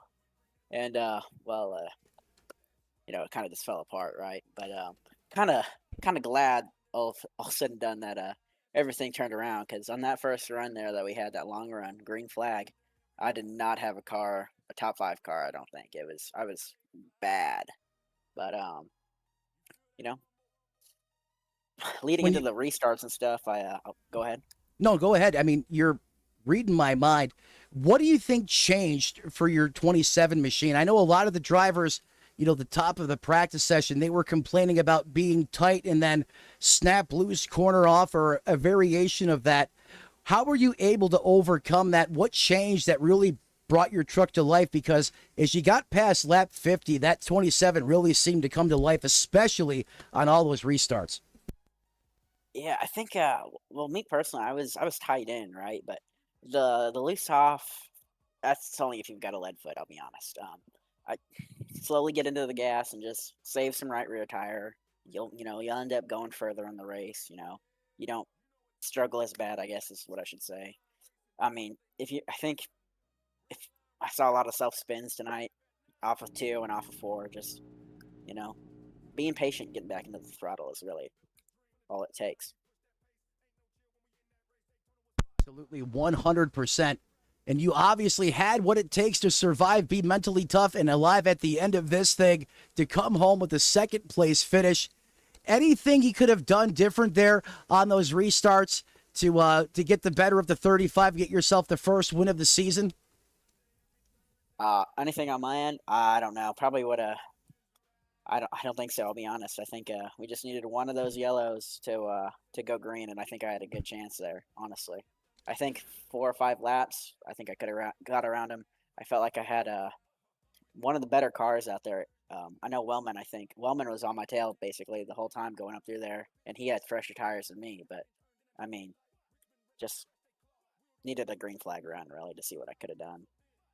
and it kind of just fell apart, right? But kind of glad all said and done that everything turned around, because on that first run there that we had, that long run, green flag, I did not have a top 5 car. I don't think I was bad, but leading into the restarts and stuff, I'll go ahead. No, go ahead. I mean, you're reading my mind. What do you think changed for your 27 machine? I know a lot of the drivers, the top of the practice session, they were complaining about being tight and then snap loose, corner off, or a variation of that. How were you able to overcome that? What changed that really brought your truck to life? Because as you got past lap 50, that 27 really seemed to come to life, especially on all those restarts. Yeah, I think. Me personally, I was tied in, right? But the loose off, that's only if you've got a lead foot. I'll be honest. I slowly get into the gas and just save some right rear tire. You'll end up going further in the race. You don't struggle as bad, I guess is what I should say. I mean, if I saw a lot of self spins tonight, off of 2 and off of 4, just being patient, getting back into the throttle is really all it takes. Absolutely, 100%. And you obviously had what it takes to survive, be mentally tough, and alive at the end of this thing to come home with a second place finish. Anything you could have done different there on those restarts to get the better of the 35, get yourself the first win of the season? Anything on my end? I don't know. Probably would have. I don't think so. I'll be honest. I think we just needed one of those yellows to go green, and I think I had a good chance there. Honestly, I think 4 or 5 laps, I think I could have got around him. I felt like I had one of the better cars out there. I know Wellman. I think Wellman was on my tail basically the whole time going up through there, and he had fresher tires than me. But I mean, just needed a green flag run really to see what I could have done.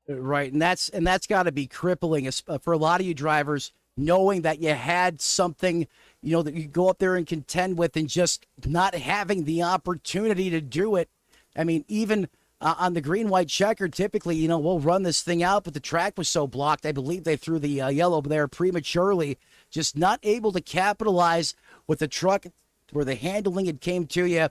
Right, and that's got to be crippling for a lot of you drivers, knowing that you had something, that you go up there and contend with, and just not having the opportunity to do it. I mean, even on the green-white checker, typically, we'll run this thing out, but the track was so blocked. I believe they threw the yellow there prematurely, just not able to capitalize with the truck where the handling it came to you.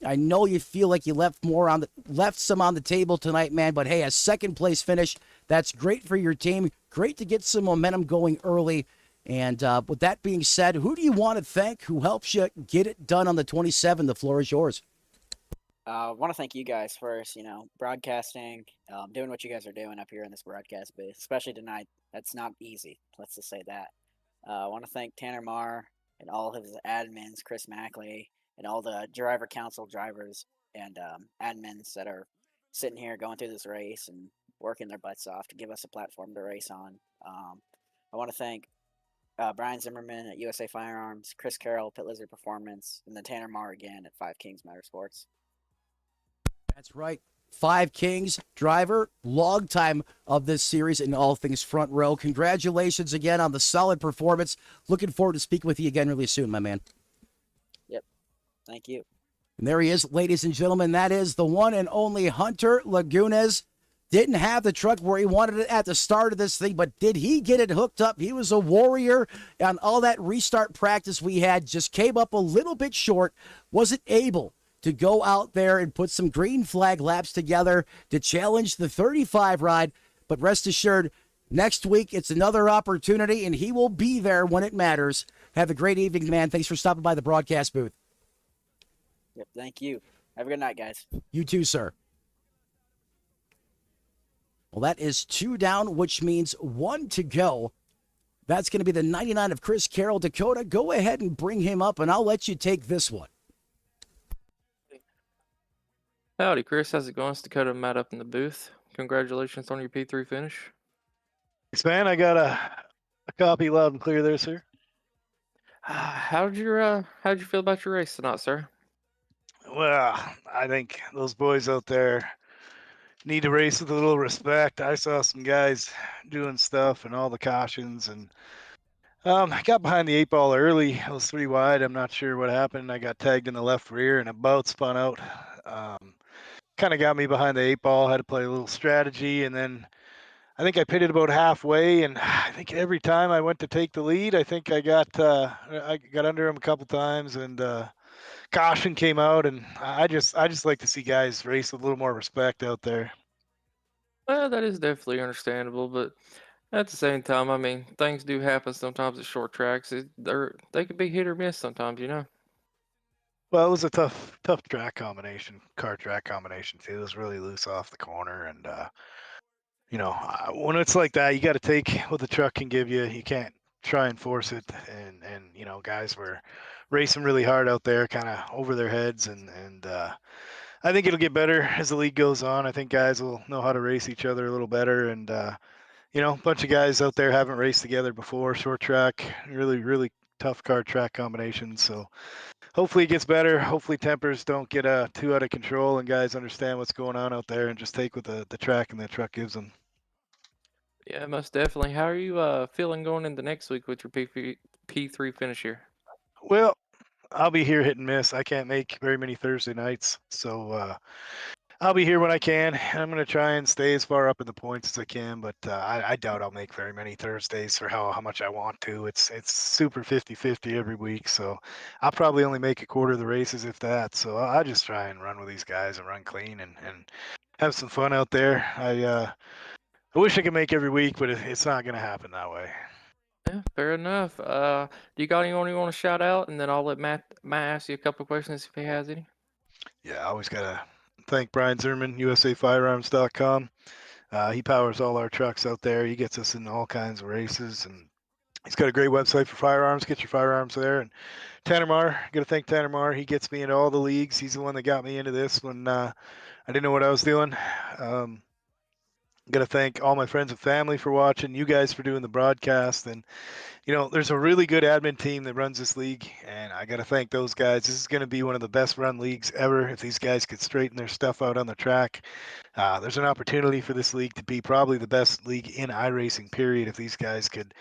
I know you feel like you left some on the table tonight, man, but hey, a second place finish, that's great for your team. Great to get some momentum going early. And with that being said, who do you want to thank? Who helps you get it done on the 27? The floor is yours. I want to thank you guys first, broadcasting, doing what you guys are doing up here in this broadcast booth, especially tonight. That's not easy. Let's just say that. I want to thank Tanner Marr and all of his admins, Chris Mackley, and all the driver council drivers and admins that are sitting here going through this race and working their butts off to give us a platform to race on. I want to thank Brian Zimmerman at USA Firearms, Chris Carroll, Pit Lizard Performance, and then Tanner Marr again at Five Kings Motorsports. That's right. Five Kings driver, long time of this series in all things front row. Congratulations again on the solid performance. Looking forward to speaking with you again really soon, my man. Yep. Thank you. And there he is, ladies and gentlemen. That is the one and only Hunter Lagunes. Didn't have the truck where he wanted it at the start of this thing, but did he get it hooked up? He was a warrior on all that restart practice we had. Just came up a little bit short. Wasn't able to go out there and put some green flag laps together to challenge the 35 ride. But rest assured, next week it's another opportunity, and he will be there when it matters. Have a great evening, man. Thanks for stopping by the broadcast booth. Yep. Thank you. Have a good night, guys. You too, sir. Well, that is 2 down, which means 1 to go. That's going to be the 99 of Chris Carroll. Dakota, go ahead and bring him up, and I'll let you take this one. Howdy, Chris. How's it going? It's Dakota and Matt up in the booth. Congratulations on your P3 finish. Thanks, man. I got a copy loud and clear there, sir. How'd you feel about your race tonight, sir? Well, I think those boys out there need to race with a little respect. I saw some guys doing stuff and all the cautions, and I got behind the 8 ball early. I was 3 wide. I'm not sure what happened. I got tagged in the left rear and about spun out. Kind of got me behind the 8 ball. Had to play a little strategy, and then I think I pitted about halfway, and I think every time I went to take the lead, I think I got under him a couple times, and caution came out, and I just like to see guys race with a little more respect out there. Well, that is definitely understandable, but at the same time, I mean, things do happen sometimes at short tracks. They can be hit or miss sometimes, you know. Well, it was a tough track combination, car track combination too. It was really loose off the corner, and when it's like that, you got to take what the truck can give you. You can't try and force it, and guys were racing really hard out there, kind of over their heads, and I think it'll get better as the league goes on. I think guys will know how to race each other a little better, and a bunch of guys out there haven't raced together before. Short track, really tough car track combinations. So hopefully it gets better. Hopefully tempers don't get too out of control, and guys understand what's going on out there and just take what the track and the truck gives them. Yeah, most definitely. How are you feeling going into next week with your P3 finish here? Well, I'll be here hit and miss. I can't make very many Thursday nights, so I'll be here when I can. I'm going to try and stay as far up in the points as I can, but I doubt I'll make very many Thursdays for how much I want to. It's super 50-50 every week, so I'll probably only make a quarter of the races, if that. So I'll just try and run with these guys and run clean and have some fun out there. I wish I could make every week, but it's not going to happen that way. Yeah, fair enough. Do you got anyone you want to shout out, and then I'll let Matt ask you a couple of questions if he has any. Yeah, I always got to thank Brian Zimmerman, USAFirearms.com. He powers all our trucks out there. He gets us in all kinds of races, and he's got a great website for firearms. Get your firearms there. And Tanner Marr, got to thank Tanner Marr. He gets me into all the leagues. He's the one that got me into this when I didn't know what I was doing. Got to thank all my friends and family for watching, you guys for doing the broadcast, and there's a really good admin team that runs this league, and I got to thank those guys. This is going to be one of the best run leagues ever if these guys could straighten their stuff out on the track. There's an opportunity for this league to be probably the best league in iRacing, period, if these guys could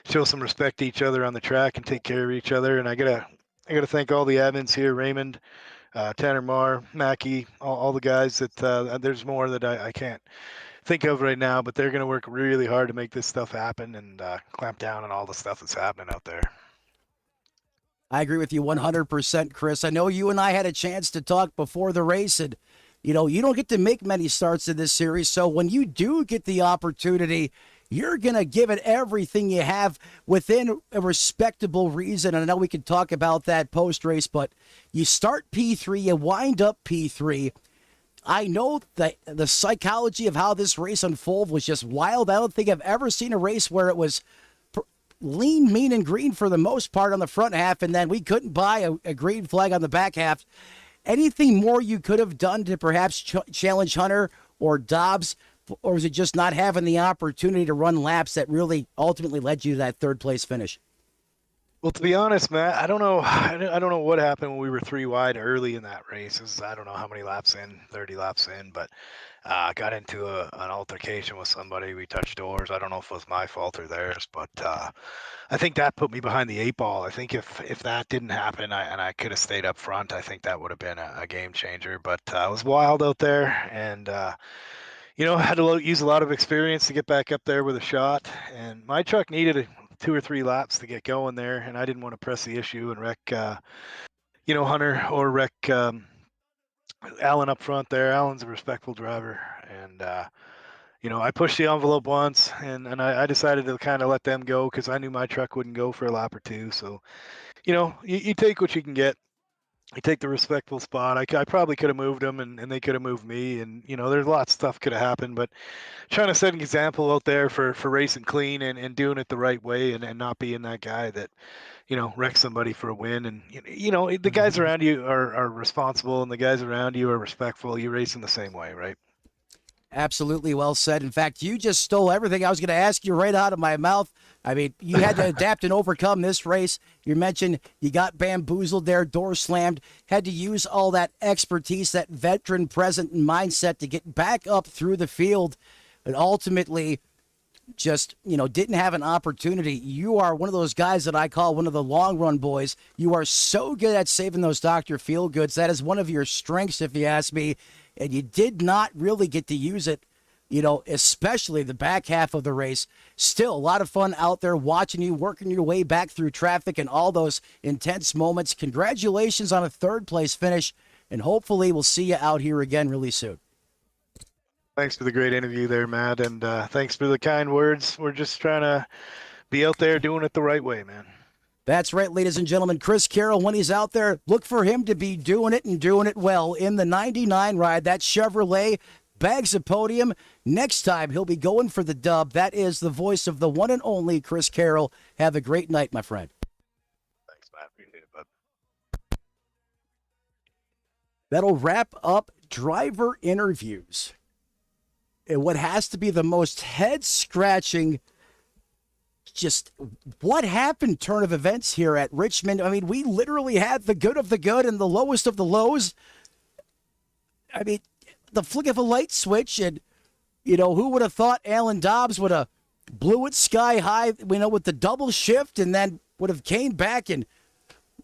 show some respect to each other on the track and take care of each other. And I got to thank all the admins here, Raymond, Tanner Marr, Mackie, all the guys that there's more that I can't think of right now, but they're going to work really hard to make this stuff happen and clamp down on all the stuff that's happening out there. I agree with you 100%, Chris. I know you and I had a chance to talk before the race, and you don't get to make many starts in this series, so when you do get the opportunity, you're going to give it everything you have within a respectable reason. And I know we can talk about that post-race, but you start P3, you wind up P3. I know that the psychology of how this race unfolded was just wild. I don't think I've ever seen a race where it was lean, mean, and green for the most part on the front half, and then we couldn't buy a green flag on the back half. Anything more you could have done to perhaps challenge Hunter or Dobbs or was it just not having the opportunity to run laps that really ultimately led you to that third place finish? Well, to be honest, Matt, I don't know. I don't know what happened when we were 3 wide early in that race. I don't know how many laps in, 30 laps in, but got into an altercation with somebody. We touched doors. I don't know if it was my fault or theirs, but I think that put me behind the 8 ball. I think if that didn't happen and I could have stayed up front, I think that would have been a game changer. But it was wild out there, and I had to use a lot of experience to get back up there with a shot. And my truck needed 2 or 3 laps to get going there, and I didn't want to press the issue and wreck, Hunter or wreck Alan up front there. Alan's a respectful driver, and I pushed the envelope once, and I decided to kind of let them go because I knew my truck wouldn't go for a lap or two. So, you take what you can get. You take the respectful spot. I probably could have moved them, and they could have moved me, and there's lots of stuff could have happened, but trying to set an example out there for racing clean and doing it the right way, and not being that guy that wrecks somebody for a win. And the guys around you are responsible, and the guys around you are respectful. You're racing the same way, right? Absolutely well said. In fact, you just stole everything I was going to ask you right out of my mouth. I mean, you had to adapt and overcome this race. You mentioned you got bamboozled there, door slammed, had to use all that expertise, that veteran present mindset to get back up through the field, and ultimately just, didn't have an opportunity. You are one of those guys that I call one of the long run boys. You are so good at saving those Dr. Feelgoods. That is one of your strengths, if you ask me. And you did not really get to use it, especially the back half of the race. Still a lot of fun out there watching you, working your way back through traffic and all those intense moments. Congratulations on a third place finish, and hopefully we'll see you out here again really soon. Thanks for the great interview there, Matt, and thanks for the kind words. We're just trying to be out there doing it the right way, man. That's right, ladies and gentlemen. Chris Carroll, when he's out there, look for him to be doing it and doing it well in the 99 ride. That Chevrolet bags a podium. Next time, he'll be going for the dub. That is the voice of the one and only Chris Carroll. Have a great night, my friend. Thanks, Matt. Appreciate it, bud. That'll wrap up driver interviews. And what has to be the most head-scratching, just what happened turn of events here at Richmond. I mean, we literally had the good of the good and the lowest of the lows. I mean, the flick of a light switch, and, who would have thought Alan Dobbs would have blew it sky high, with the double shift, and then would have came back, and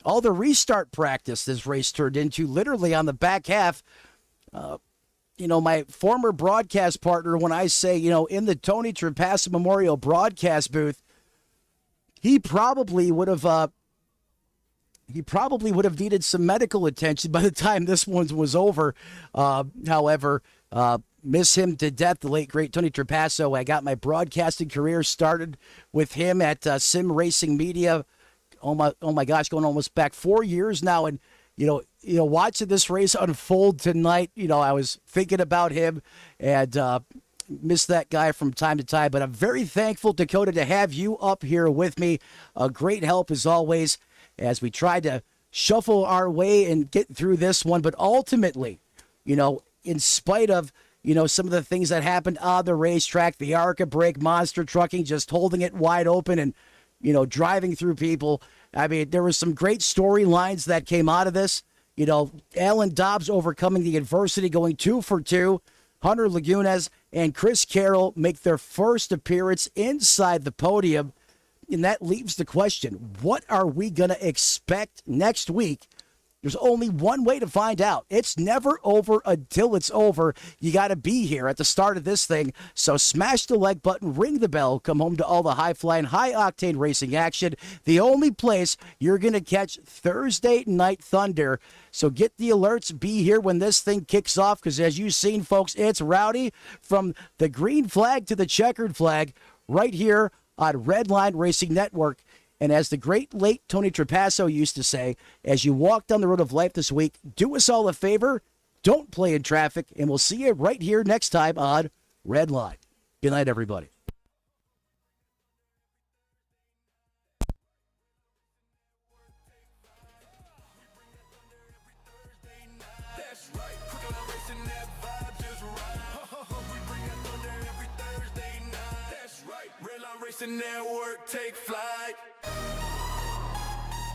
all the restart practice this race turned into literally on the back half. My former broadcast partner, when I say, in the Tony Trapasso Memorial broadcast booth, he probably would have needed some medical attention by the time this one was over. However, miss him to death, the late great Tony Trapasso. I got my broadcasting career started with him at Sim Racing Media. Oh my gosh, going almost back 4 years now, and watching this race unfold tonight, I was thinking about him and miss that guy from time to time. But I'm very thankful, Dakota, to have you up here with me. A great help as always as we try to shuffle our way and get through this one. But ultimately, in spite of, some of the things that happened on the racetrack, the ARCA brake, monster trucking, just holding it wide open and, driving through people. I mean, there were some great storylines that came out of this. Alan Dobbs overcoming the adversity, going 2 for 2. Hunter Lagunas and Chris Carroll make their first appearance inside the podium. And that leaves the question, what are we going to expect next week? There's only one way to find out. It's never over until it's over. You got to be here at the start of this thing. So smash the like button, ring the bell, come home to all the high-flying, high-octane racing action. The only place you're going to catch Thursday Night Thunder. So get the alerts, be here when this thing kicks off, because as you've seen, folks, it's rowdy from the green flag to the checkered flag right here on Redline Racing Network. And as the great late Tony Trapasso used to say, as you walk down the road of life this week, do us all a favor, don't play in traffic, and we'll see you right here next time on Redline. Good night, everybody. That's right, quick line racing, that vibe just right. We bring that thunder Racing Network, take flight.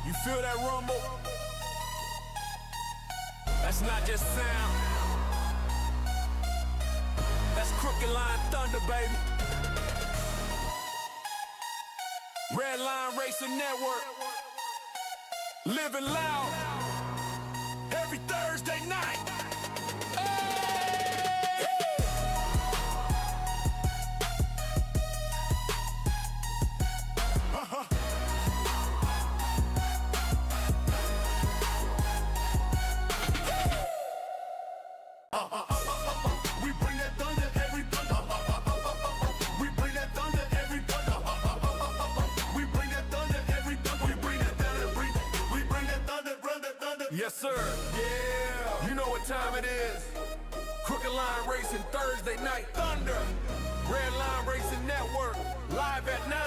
You feel that rumble? That's not just sound. That's Crooked Line Thunder, baby. Redline Racing Network. Living loud. Every Thursday night. We bring that thunder, every thunder. We bring that thunder, every thunder. We bring that thunder, every thunder. We bring that thunder, we bring that thunder. Yes, sir. Yeah. You know what time it is. Crooked Line Racing Thursday night thunder. Redline Racing Network live at 9.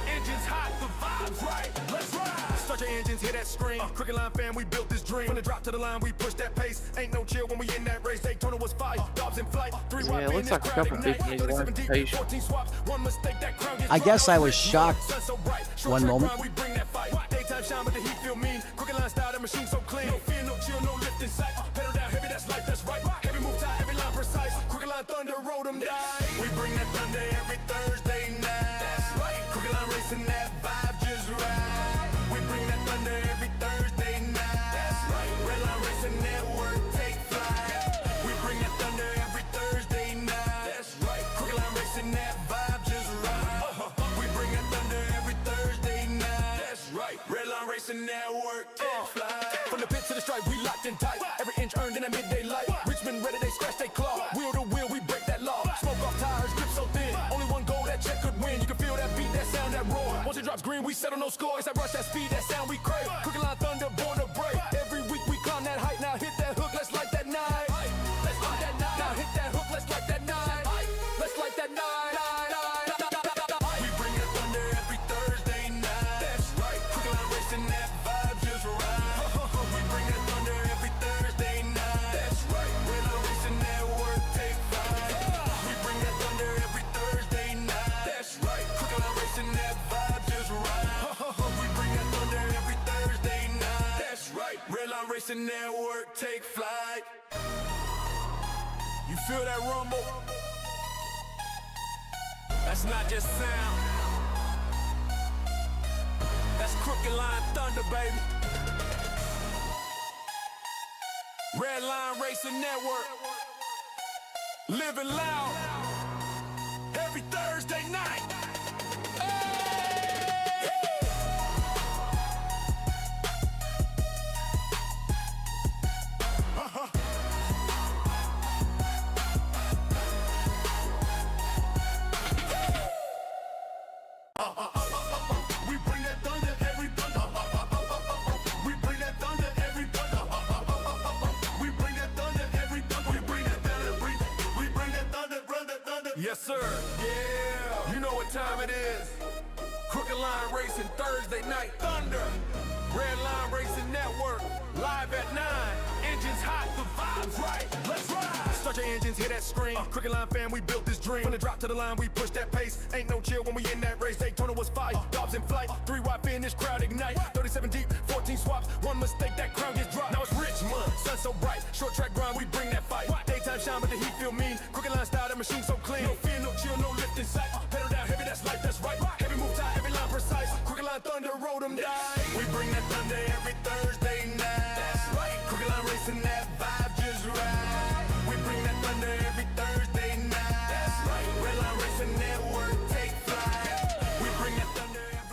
Engines hot, the vibes right. Let's ride. Start your engines, hear that scream. Crooked Line fam, we built this dream. From the drop to the line, we push that pace. Ain't no chill when we in that race. Daytona was fire, Dobbs in flight. 3 Yeah, it looks like a couple people need clarification. 14 swaps, one mistake, that crown gets I guess dropped. I was shocked Sun so bright, short one track moment. grind, we bring that fight. Daytime shine, but the heat feel mean. Crooked Line style, the machine so clean. No fear, no chill, no lift in sight. Pedal down heavy, that's life, that's right. Heavy move tight, every line precise. Crooked Line thunder, roll them die. We bring that thunder every Thursday night. That's right. Crooked Line racing, that vibe just right. We bring that thunder every Thursday night. That's right. Redline Racing Network, take flight. We bring that thunder every Thursday night. That's right. Crooked Line racing, that vibe just right. We bring that thunder every Thursday night. That's right. Redline Racing Network, take flight. From the pit to the stripe, we locked in tight. Every inch earned in that midday light. Richmond ready, they scratch, they claw. Wheel to wheel, we break that law. Smoke off tires, grip so thin. Only one goal, that check could win. You can feel that beat, that sound, that roar. Once it drops green, we settle no score. It's that rush, that speed, that sound we crave. Crooked Line thunder, born to break. Every week we climb that height. Now hit that hook, let's light that night. Let's light that night. Now hit that hook, let's light that night. Let's light that night. We bring that thunder every Thursday night. That's right. Crooked Line racing, that vibe just right. We bring that thunder every Thursday night. That's right. Redline Racing Network, take flight. We bring that thunder every Thursday night. That's right. Crooked Line racing, that vibe just right. We bring that thunder every Thursday night. That's right. Redline Racing Network, take flight. You feel that rumble? That's not just sound. That's Crooked Line thunder, baby. Redline Racing Network. Living loud. Every Thursday night. We bring that thunder, every thunder. We bring that thunder, every thunder. We bring that thunder, every thunder. We bring that thunder, we bring that thunder. Yes, sir. Yeah. You know what time it is. Crooked Line Racing Thursday night thunder. Redline Racing Network live at 9. Engines hot, the vibes right. Let's ride. Start your engines, hear that scream. Crooked Line fam, we built this dream. From the drop to the line, we push that pace. Ain't no chill when we in that race. Daytona was fire, Dobbs in flight. 3 wide finish, crowd ignite. 37 deep, 14 swaps. One mistake, that crown gets dropped. Now it's Richmond, sun so bright. Short track grind, we bring that fight. Daytime shine, but the heat feel mean. Crooked Line style, the machine so clean. No fear, no chill, no lift in sight. Pedal down heavy, that's life, that's right. Heavy move tight, every line precise. Crooked Line thunder, roll them die. We bring that thunder